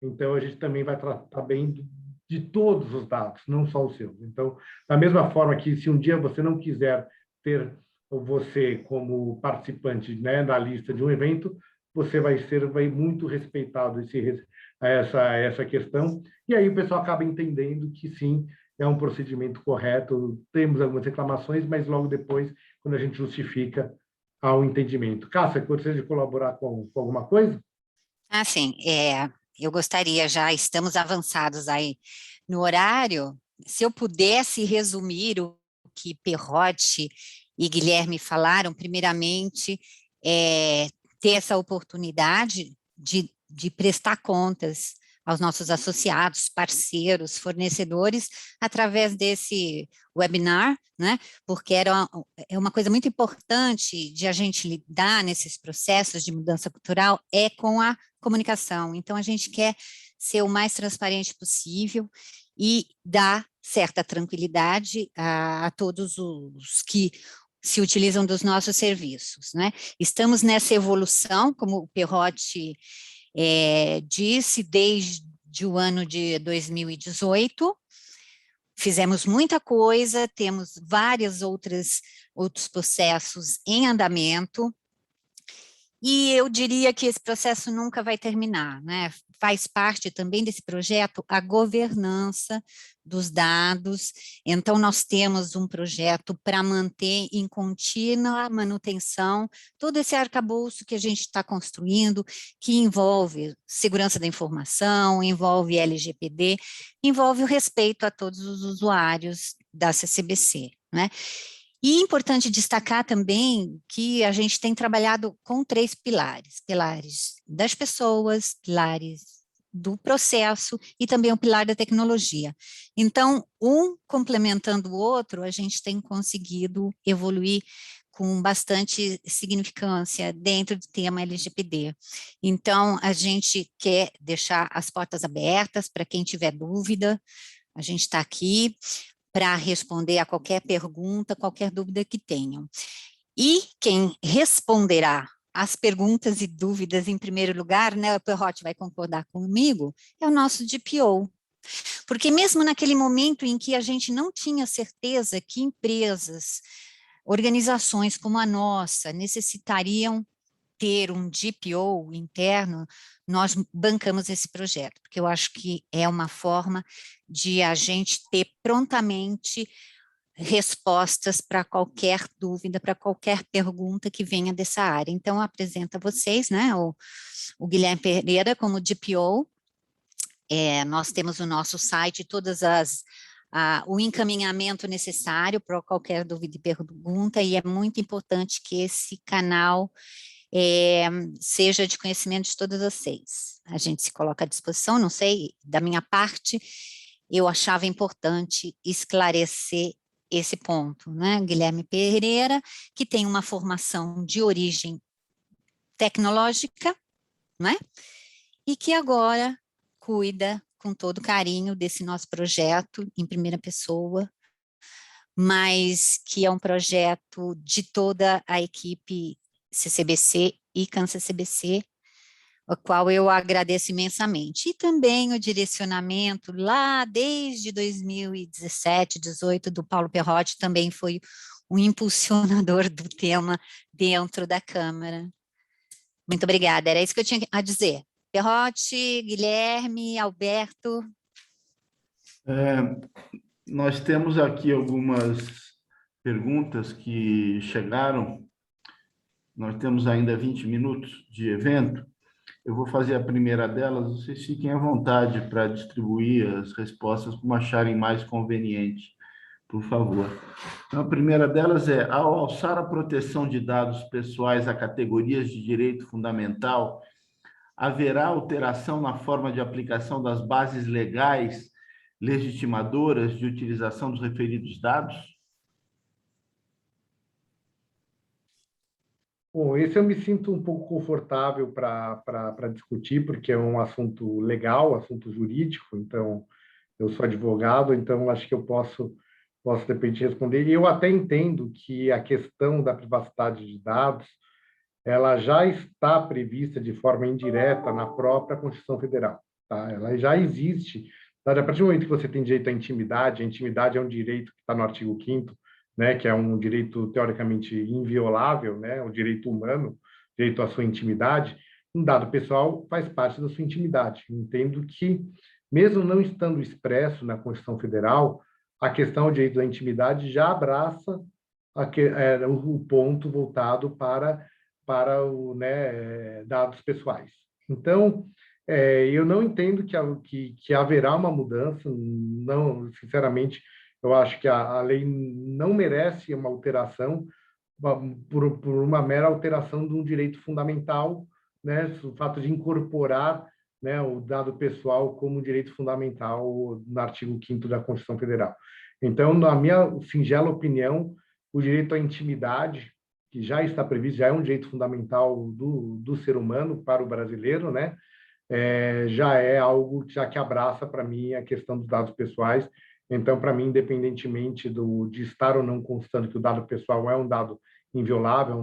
então a gente também vai tratar bem de todos os dados, não só os seus. Então, da mesma forma que se um dia você não quiser ter você como participante, né, da lista de um evento, você vai muito respeitado essa questão, e aí o pessoal acaba entendendo que sim, é um procedimento correto, temos algumas reclamações, mas logo depois, quando a gente justifica, há um entendimento. Cássia, gostaria de colaborar com alguma coisa? Ah, sim, eu gostaria, já estamos avançados aí no horário, se eu pudesse resumir o que Perrotti e Guilherme falaram, primeiramente, ter essa oportunidade de prestar contas aos nossos associados, parceiros, fornecedores, através desse webinar, né? Porque é uma coisa muito importante de a gente lidar nesses processos de mudança cultural, é com a comunicação. Então, a gente quer ser o mais transparente possível e dar certa tranquilidade a todos os que se utilizam dos nossos serviços, né? Estamos nessa evolução, como o Perrotti disse, desde o ano de 2018, fizemos muita coisa, temos outros processos em andamento, e eu diria que esse processo nunca vai terminar, né? Faz parte também desse projeto a governança dos dados, então nós temos um projeto para manter em contínua manutenção todo esse arcabouço que a gente está construindo, que envolve segurança da informação, envolve LGPD, envolve o respeito a todos os usuários da CCBC, né? E é importante destacar também que a gente tem trabalhado com 3 pilares, pilares das pessoas, pilares do processo e também o pilar da tecnologia. Então, um complementando o outro, a gente tem conseguido evoluir com bastante significância dentro do tema LGPD. Então, a gente quer deixar as portas abertas para quem tiver dúvida, a gente está aqui para responder a qualquer pergunta, qualquer dúvida que tenham. E quem responderá as perguntas e dúvidas em primeiro lugar, né, o Perrotti vai concordar comigo, é o nosso DPO. Porque mesmo naquele momento em que a gente não tinha certeza que empresas, organizações como a nossa necessitariam ter um DPO interno, nós bancamos esse projeto, porque eu acho que é uma forma de a gente ter prontamente respostas para qualquer dúvida, para qualquer pergunta que venha dessa área. Então, eu apresento a vocês, né, o Guilherme Pereira como DPO, nós temos o nosso site, o encaminhamento necessário para qualquer dúvida e pergunta, e é muito importante que esse canal seja de conhecimento de todos vocês. A gente se coloca à disposição, não sei, da minha parte, eu achava importante esclarecer esse ponto, né? Guilherme Pereira, que tem uma formação de origem tecnológica, né? E que agora cuida com todo carinho desse nosso projeto em primeira pessoa, mas que é um projeto de toda a equipe CCBC e CanCCBC, o qual eu agradeço imensamente. E também o direcionamento lá desde 2017, 2018, do Paulo Perrotti, também foi um impulsionador do tema dentro da Câmara. Muito obrigada, era isso que eu tinha a dizer. Perrotti, Guilherme, Alberto. Nós temos aqui algumas perguntas que chegaram. Nós temos ainda 20 minutos de evento. Eu vou fazer a primeira delas, vocês fiquem à vontade para distribuir as respostas como acharem mais conveniente, por favor. Então, a primeira delas é: ao alçar a proteção de dados pessoais a categorias de direito fundamental, haverá alteração na forma de aplicação das bases legais legitimadoras de utilização dos referidos dados? Bom, esse eu me sinto um pouco confortável para discutir, porque é um assunto legal, assunto jurídico, então eu sou advogado, então acho que eu posso de repente responder. E eu até entendo que a questão da privacidade de dados, ela já está prevista de forma indireta na própria Constituição Federal, tá? Ela já existe A partir do momento que você tem direito à intimidade, a intimidade é um direito que está no artigo 5º, né, que é um direito teoricamente inviolável, né, o direito humano, direito à sua intimidade, um dado pessoal faz parte da sua intimidade. Entendo que, mesmo não estando expresso na Constituição Federal, a questão do direito da intimidade já abraça o ponto voltado para dados pessoais. Então, eu não entendo que haverá uma mudança, não, sinceramente, eu acho que a lei não merece uma alteração por uma mera alteração de um direito fundamental, né, o fato de incorporar, né, o dado pessoal como direito fundamental no artigo 5º da Constituição Federal. Então, na minha singela opinião, o direito à intimidade, que já está previsto, já é um direito fundamental do ser humano para o brasileiro, né? Já é algo já que abraça para mim a questão dos dados pessoais. Então, para mim, independentemente de estar ou não constando que o dado pessoal é um dado inviolável,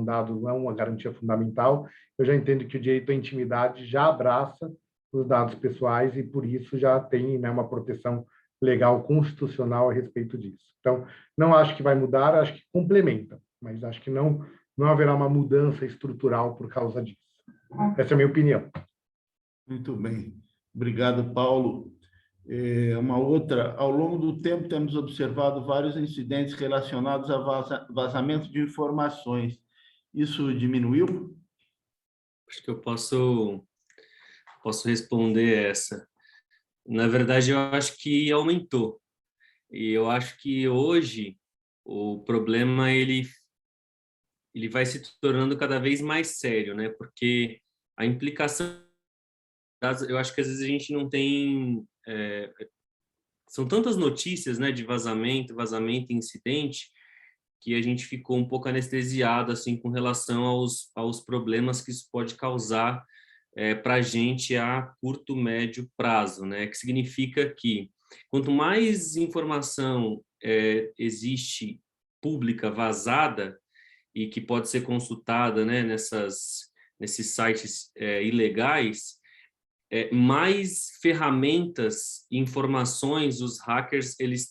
é uma garantia fundamental, eu já entendo que o direito à intimidade já abraça os dados pessoais e, por isso, já tem, né, uma proteção legal constitucional a respeito disso. Então, não acho que vai mudar, acho que complementa, mas acho que não haverá uma mudança estrutural por causa disso. Essa é a minha opinião. Muito bem. Obrigado, Paulo. Uma outra, ao longo do tempo temos observado vários incidentes relacionados a vazamento de informações. Isso diminuiu? Acho que eu posso responder essa. Na verdade, eu acho que aumentou. E eu acho que hoje o problema ele vai se tornando cada vez mais sério, né? Porque a implicação, eu acho que às vezes a gente não tem, são tantas notícias, né, de vazamento e incidente, que a gente ficou um pouco anestesiado assim com relação aos problemas que isso pode causar para a gente a curto, médio prazo, né? Que significa que quanto mais informação existe pública vazada e que pode ser consultada, né, nesses sites ilegais, mais ferramentas e informações os hackers eles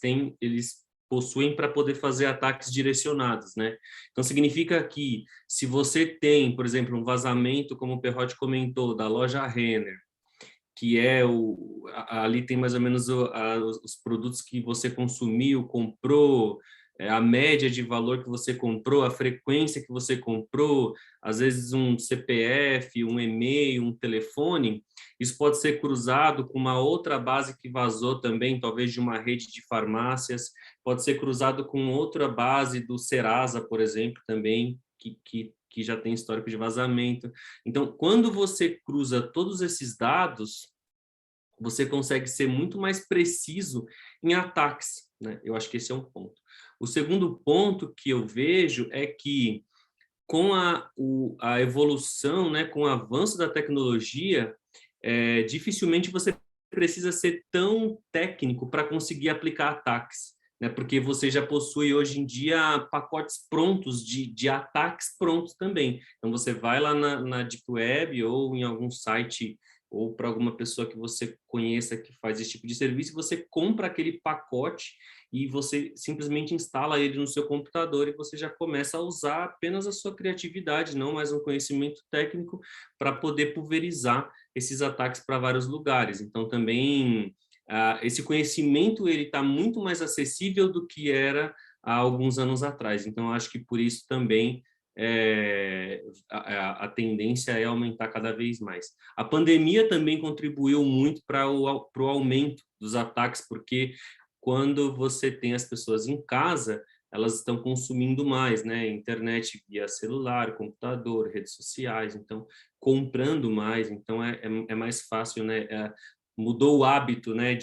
possuem para poder fazer ataques direcionados, né? Então significa que se você tem, por exemplo, um vazamento, como o Perrotti comentou, da loja Renner, que ali tem mais ou menos os produtos que você consumiu, comprou, a média de valor que você comprou, a frequência que você comprou, às vezes um CPF, um e-mail, um telefone, isso pode ser cruzado com uma outra base que vazou também, talvez de uma rede de farmácias, pode ser cruzado com outra base do Serasa, por exemplo, também, que já tem histórico de vazamento. Então, quando você cruza todos esses dados, você consegue ser muito mais preciso em ataques, né? Eu acho que esse é um ponto. O segundo ponto que eu vejo é que, com a evolução, né, com o avanço da tecnologia, dificilmente você precisa ser tão técnico para conseguir aplicar ataques, né? Porque você já possui hoje em dia pacotes prontos de ataques prontos também. Então você vai lá na Deep Web ou em algum site ou para alguma pessoa que você conheça que faz esse tipo de serviço, você compra aquele pacote e você simplesmente instala ele no seu computador e você já começa a usar apenas a sua criatividade, não mais um conhecimento técnico, para poder pulverizar esses ataques para vários lugares. Então, também, esse conhecimento ele está muito mais acessível do que era há alguns anos atrás. Então, acho que por isso também a tendência é aumentar cada vez mais. A pandemia também contribuiu muito para o aumento dos ataques, porque quando você tem as pessoas em casa, elas estão consumindo mais, né? Internet via celular, computador, redes sociais, então comprando mais, então é mais fácil, né? Mudou o hábito, né,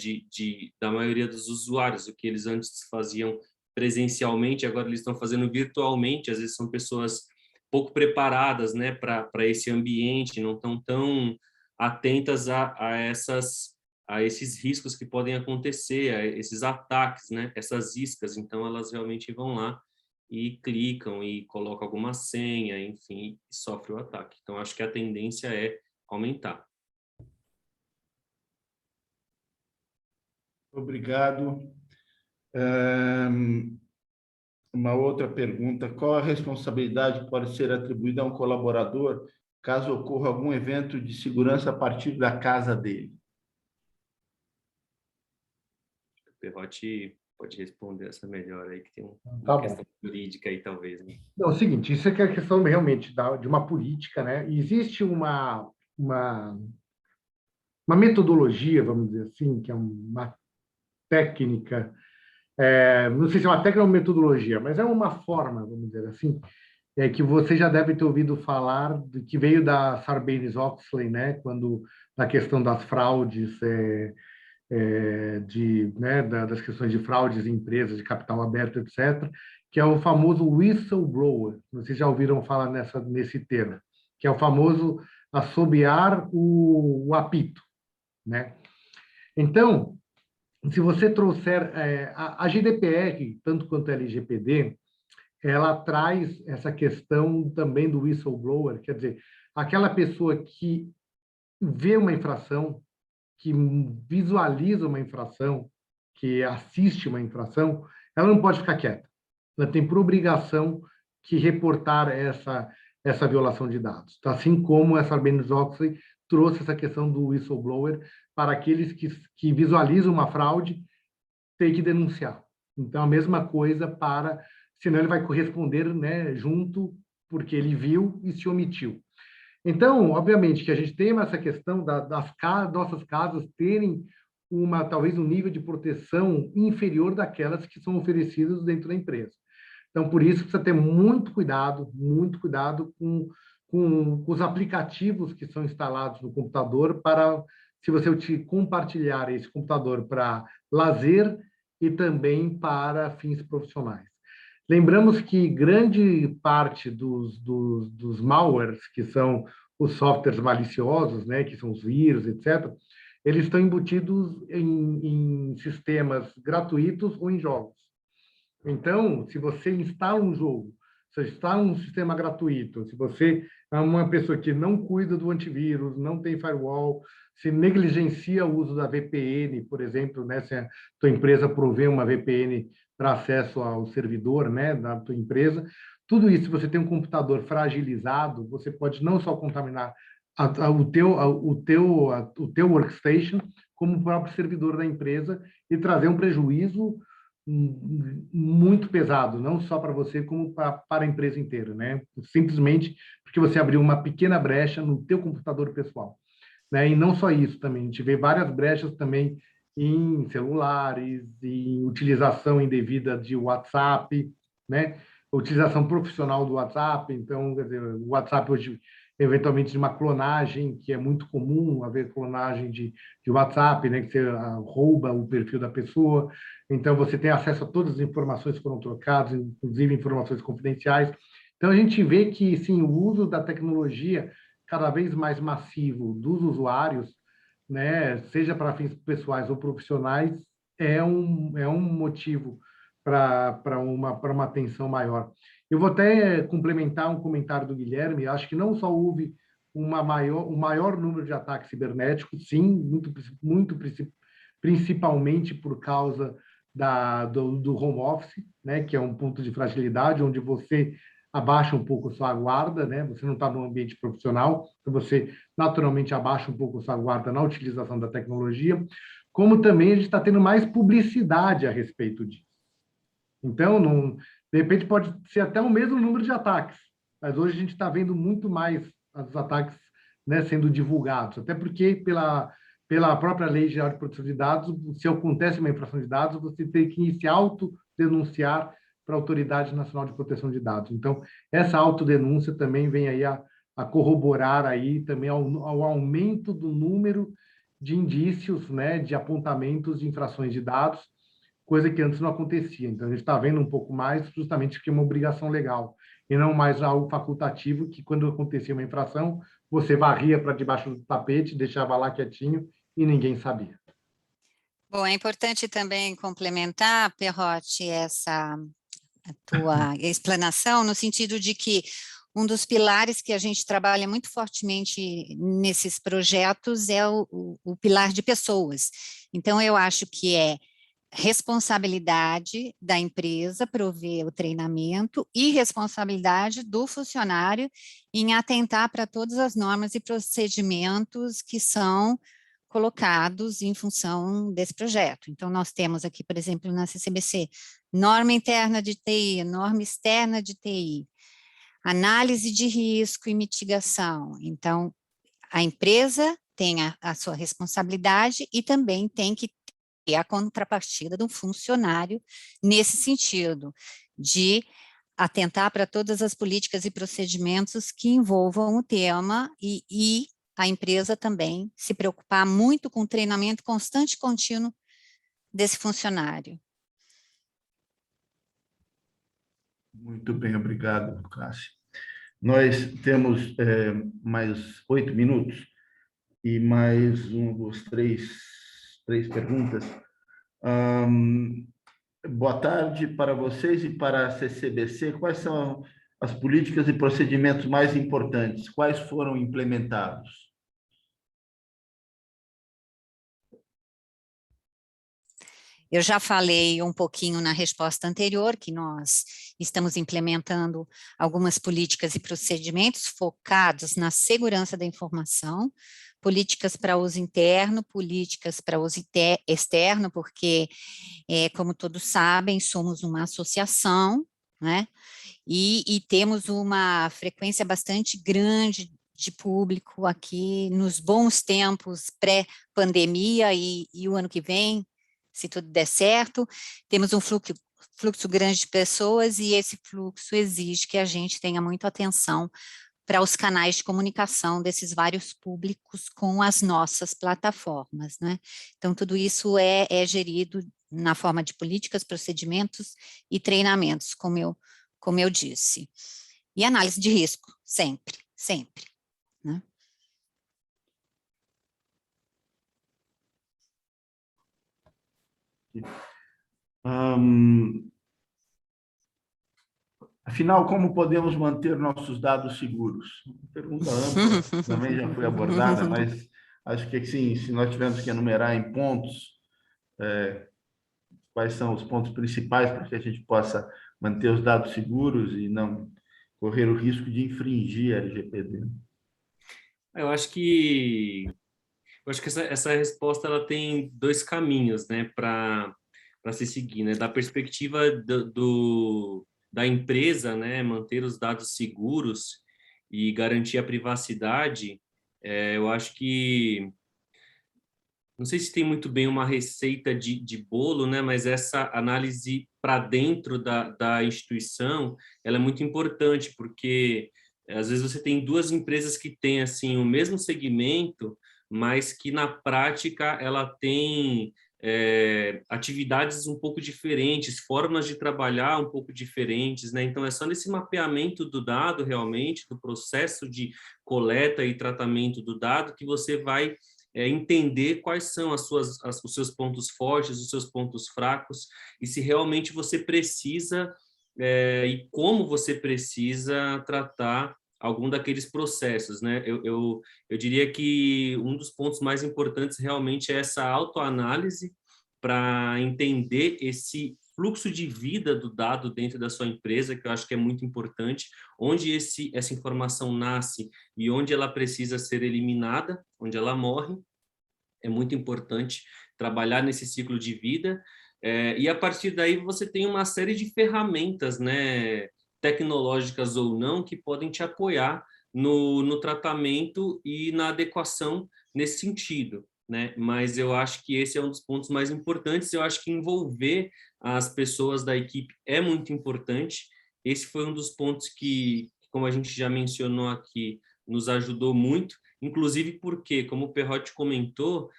da maioria dos usuários, o que eles antes faziam presencialmente, agora eles estão fazendo virtualmente, às vezes são pessoas pouco preparadas, né, para esse ambiente, não estão tão atentas a esses riscos que podem acontecer, a esses ataques, né, essas iscas, então elas realmente vão lá e clicam e colocam alguma senha, enfim, e sofre o ataque. Então, acho que a tendência é aumentar. Obrigado. Uma outra pergunta: qual a responsabilidade que pode ser atribuída a um colaborador caso ocorra algum evento de segurança a partir da casa dele? O Perrotti pode responder essa melhor aí, que tem Tá uma bom. questão jurídica aí, talvez. Né? Não, é o seguinte, isso é que é a questão realmente de uma política, né? E existe uma metodologia, vamos dizer assim, que é uma técnica, não sei se é uma técnica ou uma metodologia, mas é uma forma, vamos dizer assim, que você já deve ter ouvido falar, que veio da Sarbanes-Oxley, né? Quando na questão das fraudes, das questões de fraudes em empresas de capital aberto, etc., que é o famoso whistleblower. Vocês já ouviram falar nesse termo, que é o famoso assobiar o apito, né? Então, se você trouxer a GDPR, tanto quanto a LGPD, ela traz essa questão também do whistleblower, quer dizer, aquela pessoa que vê uma infração, que visualiza uma infração, que assiste uma infração, ela não pode ficar quieta. Ela tem por obrigação que reportar essa violação de dados. Assim como essa Sarbanes-Oxley trouxe essa questão do whistleblower para aqueles que visualizam uma fraude, tem que denunciar. Então, a mesma coisa senão ele vai corresponder, né, junto, porque ele viu e se omitiu. Então, obviamente, que a gente tem essa questão das nossas casas terem talvez um nível de proteção inferior daquelas que são oferecidas dentro da empresa. Então, por isso, precisa ter muito cuidado com os aplicativos que são instalados no computador se você compartilhar esse computador para lazer e também para fins profissionais. Lembramos que grande parte dos malwares, que são os softwares maliciosos, né, que são os vírus, etc., eles estão embutidos em sistemas gratuitos ou em jogos. Então, se você instala um jogo, se você instala um sistema gratuito, se você é uma pessoa que não cuida do antivírus, não tem firewall, se negligencia o uso da VPN, por exemplo, né, se a tua empresa provê uma VPN para acesso ao servidor, né, da tua empresa, tudo isso, se você tem um computador fragilizado, você pode não só contaminar o teu workstation, como o próprio servidor da empresa e trazer um prejuízo muito pesado, não só para você, como para a empresa inteira, né? Simplesmente porque você abriu uma pequena brecha no teu computador pessoal, né? E não só isso também, a gente vê várias brechas também em celulares, em utilização indevida de WhatsApp, né? Utilização profissional do WhatsApp, então, quer dizer, o WhatsApp hoje, eventualmente, de uma clonagem, que é muito comum haver clonagem de WhatsApp, né? Que você rouba o perfil da pessoa, então você tem acesso a todas as informações que foram trocadas, inclusive informações confidenciais. Então, a gente vê que, sim, o uso da tecnologia cada vez mais massivo dos usuários, né, seja para fins pessoais ou profissionais, é um motivo para uma atenção maior. Eu vou até complementar um comentário do Guilherme, acho que não só houve um maior número de ataques cibernéticos, sim, muito principalmente por causa do home office, né, que é um ponto de fragilidade, onde você abaixa um pouco a sua guarda, né? Você não está no ambiente profissional, então você naturalmente abaixa um pouco a sua guarda na utilização da tecnologia, como também a gente está tendo mais publicidade a respeito disso. Então, de repente, pode ser até o mesmo número de ataques, mas hoje a gente está vendo muito mais os ataques, né, sendo divulgados, até porque pela própria Lei Geral de Proteção de Dados, se acontece uma infração de dados, você tem que se autodenunciar para a Autoridade Nacional de Proteção de Dados. Então, essa autodenúncia também vem aí a corroborar aí também ao aumento do número de indícios, né, de apontamentos de infrações de dados, coisa que antes não acontecia. Então, a gente está vendo um pouco mais justamente porque é uma obrigação legal, e não mais algo facultativo, que quando acontecia uma infração, você varria para debaixo do tapete, deixava lá quietinho e ninguém sabia. Bom, é importante também complementar, Perrotti, essa tua explanação, no sentido de que um dos pilares que a gente trabalha muito fortemente nesses projetos é o pilar de pessoas. Então, eu acho que é responsabilidade da empresa prover o treinamento e responsabilidade do funcionário em atentar para todas as normas e procedimentos que são colocados em função desse projeto. Então, nós temos aqui, por exemplo, na CCBC, norma interna de TI, norma externa de TI, análise de risco e mitigação. Então, a empresa tem a sua responsabilidade e também tem que ter a contrapartida do funcionário nesse sentido, de atentar para todas as políticas e procedimentos que envolvam o tema e a empresa também se preocupar muito com o treinamento constante e contínuo desse funcionário. Muito bem, obrigado, Cássia. Nós temos mais 8 minutos e mais três perguntas. Boa tarde para vocês e para a CCBC. Quais são as políticas e procedimentos mais importantes? Quais foram implementados? Eu já falei um pouquinho na resposta anterior, que nós estamos implementando algumas políticas e procedimentos focados na segurança da informação, políticas para uso interno, políticas para uso externo, porque, como todos sabem, somos uma associação, né? E temos uma frequência bastante grande de público aqui nos bons tempos pré-pandemia e o ano que vem, se tudo der certo, temos um fluxo grande de pessoas e esse fluxo exige que a gente tenha muita atenção para os canais de comunicação desses vários públicos com as nossas plataformas, né? Então, tudo isso é gerido na forma de políticas, procedimentos e treinamentos, como eu disse. E análise de risco, sempre, sempre, né? Afinal, como podemos manter nossos dados seguros? Pergunta ampla, também já foi abordada, mas acho que sim, se nós tivermos que enumerar em pontos, quais são os pontos principais para que a gente possa manter os dados seguros e não correr o risco de infringir a LGPD. Eu acho que essa resposta ela tem dois caminhos, né, para se seguir, né, da perspectiva da empresa, né, manter os dados seguros e garantir a privacidade. Eu acho que não sei se tem muito bem uma receita de bolo, né, mas essa análise para dentro da instituição, ela é muito importante, porque às vezes você tem duas empresas que têm assim o mesmo segmento, mas que na prática ela tem atividades um pouco diferentes, formas de trabalhar um pouco diferentes, né? Então é só nesse mapeamento do dado realmente, do processo de coleta e tratamento do dado que você vai entender quais são os seus pontos fortes, os seus pontos fracos, e se realmente você precisa e como você precisa tratar algum daqueles processos, né? Eu diria que um dos pontos mais importantes realmente é essa autoanálise para entender esse fluxo de vida do dado dentro da sua empresa, que eu acho que é muito importante, onde essa informação nasce e onde ela precisa ser eliminada, onde ela morre. É muito importante trabalhar nesse ciclo de vida, e a partir daí você tem uma série de ferramentas, né, tecnológicas ou não, que podem te apoiar no tratamento e na adequação nesse sentido, né? Mas eu acho que esse é um dos pontos mais importantes. Eu acho que envolver as pessoas da equipe é muito importante. Esse foi um dos pontos que, como a gente já mencionou aqui, nos ajudou muito, inclusive porque, como o Perrotti comentou,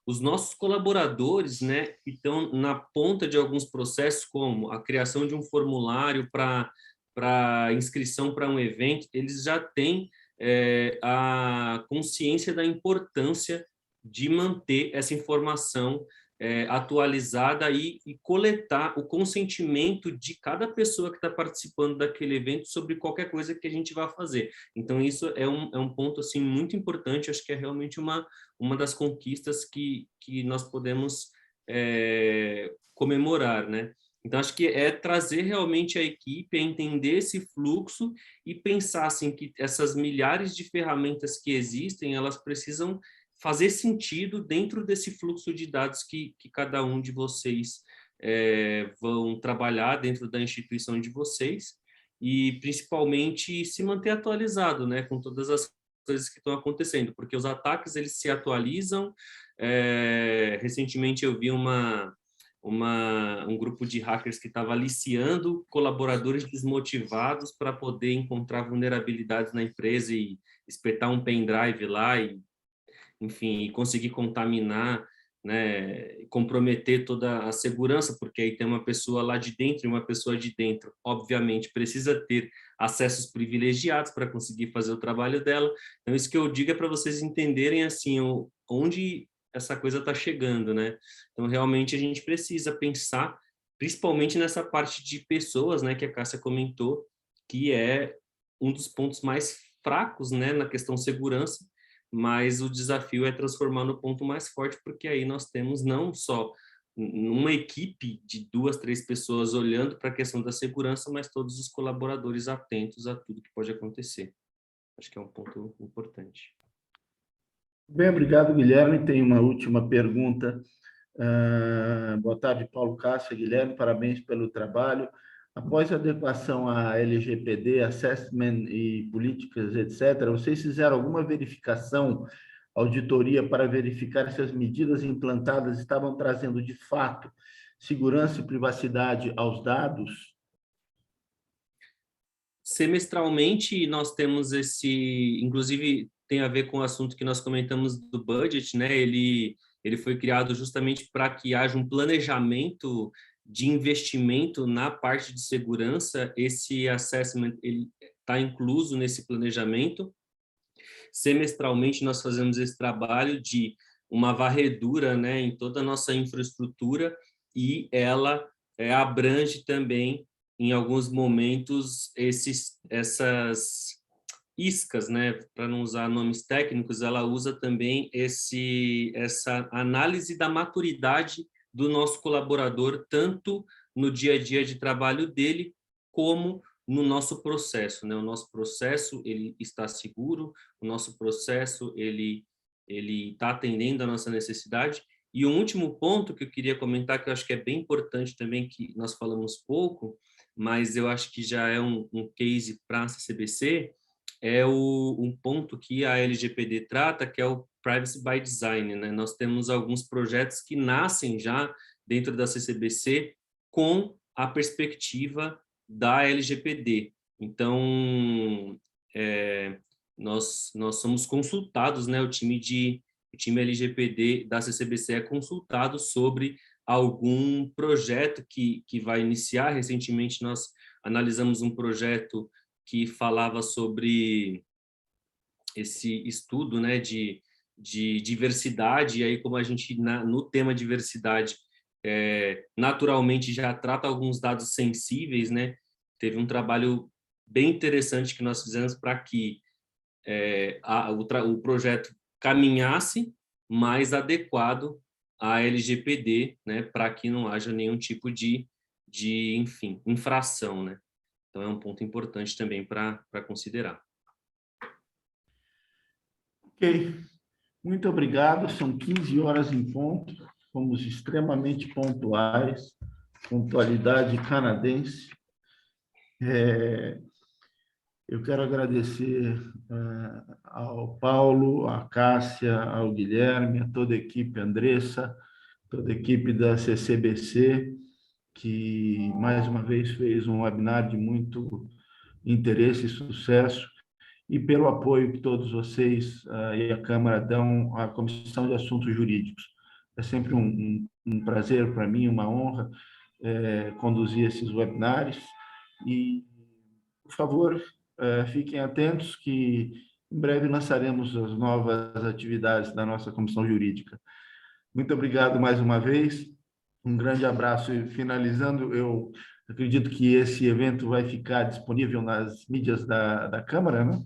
os nossos colaboradores, né, que estão na ponta de alguns processos, como a criação de um formulário para inscrição para um evento, eles já têm a consciência da importância de manter essa informação atualizada e coletar o consentimento de cada pessoa que está participando daquele evento sobre qualquer coisa que a gente vai fazer. Então, isso é um ponto assim, muito importante, acho que é realmente uma das conquistas que nós podemos comemorar, né? Então, acho que é trazer realmente a equipe a entender esse fluxo e pensar assim, que essas milhares de ferramentas que existem, elas precisam fazer sentido dentro desse fluxo de dados que cada um de vocês vão trabalhar dentro da instituição de vocês e, principalmente, se manter atualizado, né, com todas as coisas que estão acontecendo, porque os ataques, eles se atualizam. Recentemente eu vi um grupo de hackers que estava aliciando colaboradores desmotivados para poder encontrar vulnerabilidades na empresa e espetar um pendrive lá e, enfim, conseguir contaminar, né, comprometer toda a segurança, porque aí tem uma pessoa lá de dentro e uma pessoa de dentro, obviamente, precisa ter acessos privilegiados para conseguir fazer o trabalho dela. Então, isso que eu digo é para vocês entenderem, assim, onde essa coisa está chegando, né? Então, realmente, a gente precisa pensar, principalmente nessa parte de pessoas, né, que a Cássia comentou, que é um dos pontos mais fracos, né, na questão segurança, mas o desafio é transformar no ponto mais forte, porque aí nós temos não só uma equipe de 2, 3 pessoas olhando para a questão da segurança, mas todos os colaboradores atentos a tudo que pode acontecer. Acho que é um ponto importante. Bem, obrigado, Guilherme. Tem uma última pergunta. Boa tarde, Paulo, Cássia, Guilherme, parabéns pelo trabalho. Após a adequação à LGPD, assessment e políticas, etc., vocês fizeram alguma verificação, auditoria, para verificar se as medidas implantadas estavam trazendo, de fato, segurança e privacidade aos dados? Semestralmente, nós temos inclusive tem a ver com o assunto que nós comentamos do budget, né? Ele foi criado justamente para que haja um planejamento de investimento na parte de segurança. Esse assessment ele está incluso nesse planejamento. Semestralmente, nós fazemos esse trabalho de uma varredura, né, em toda a nossa infraestrutura, e ela abrange também, em alguns momentos, essas iscas, né, para não usar nomes técnicos, ela usa também essa análise da maturidade do nosso colaborador, tanto no dia a dia de trabalho dele, como no nosso processo, né? O nosso processo, ele está seguro, o nosso processo, ele está atendendo a nossa necessidade. E um último ponto que eu queria comentar, que eu acho que é bem importante também, que nós falamos pouco, mas eu acho que já é um case para a CCBC, é um ponto que a LGPD trata, que é o Privacy by Design, né? Nós temos alguns projetos que nascem já dentro da CCBC com a perspectiva da LGPD. Então, nós somos consultados, né? O time LGPD da CCBC é consultado sobre algum projeto que vai iniciar. Recentemente, nós analisamos um projeto que falava sobre esse estudo, né, de diversidade, e aí como a gente, no tema diversidade, naturalmente já trata alguns dados sensíveis, né, teve um trabalho bem interessante que nós fizemos para que o projeto caminhasse mais adequado à LGPD, né, para que não haja nenhum tipo de enfim, infração, né. Então, é um ponto importante também para considerar. Ok. Muito obrigado. São 15 horas em ponto. Fomos extremamente pontuais. Pontualidade canadense. Eu quero agradecer ao Paulo, à Cássia, ao Guilherme, a toda a equipe, a Andressa, toda a equipe da CCBC, que mais uma vez fez um webinar de muito interesse e sucesso, e pelo apoio que todos vocês e a Câmara dão à Comissão de Assuntos Jurídicos. É sempre um prazer para mim, uma honra conduzir esses webinários, e, por favor, fiquem atentos que em breve lançaremos as novas atividades da nossa Comissão Jurídica. Muito obrigado mais uma vez. Um grande abraço. E finalizando, eu acredito que esse evento vai ficar disponível nas mídias da Câmara, né?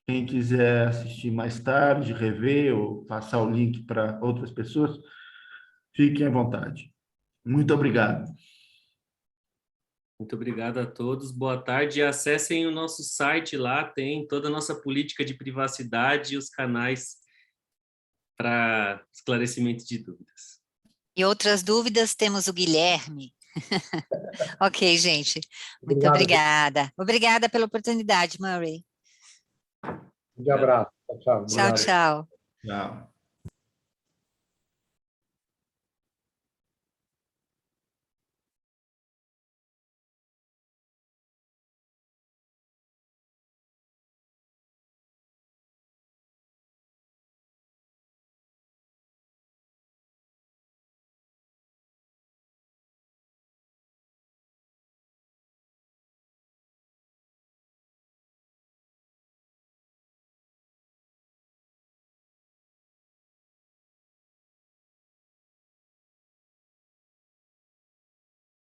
Quem quiser assistir mais tarde, rever ou passar o link para outras pessoas, fiquem à vontade. Muito obrigado. Muito obrigado a todos, boa tarde, e acessem o nosso site, lá tem toda a nossa política de privacidade e os canais para esclarecimento de dúvidas. E outras dúvidas, temos o Guilherme. Ok, gente. Muito Obrigado. obrigada. Obrigada pela oportunidade, Murray. Um abraço. Tchau, tchau. Tchau, Obrigado. tchau. Tchau.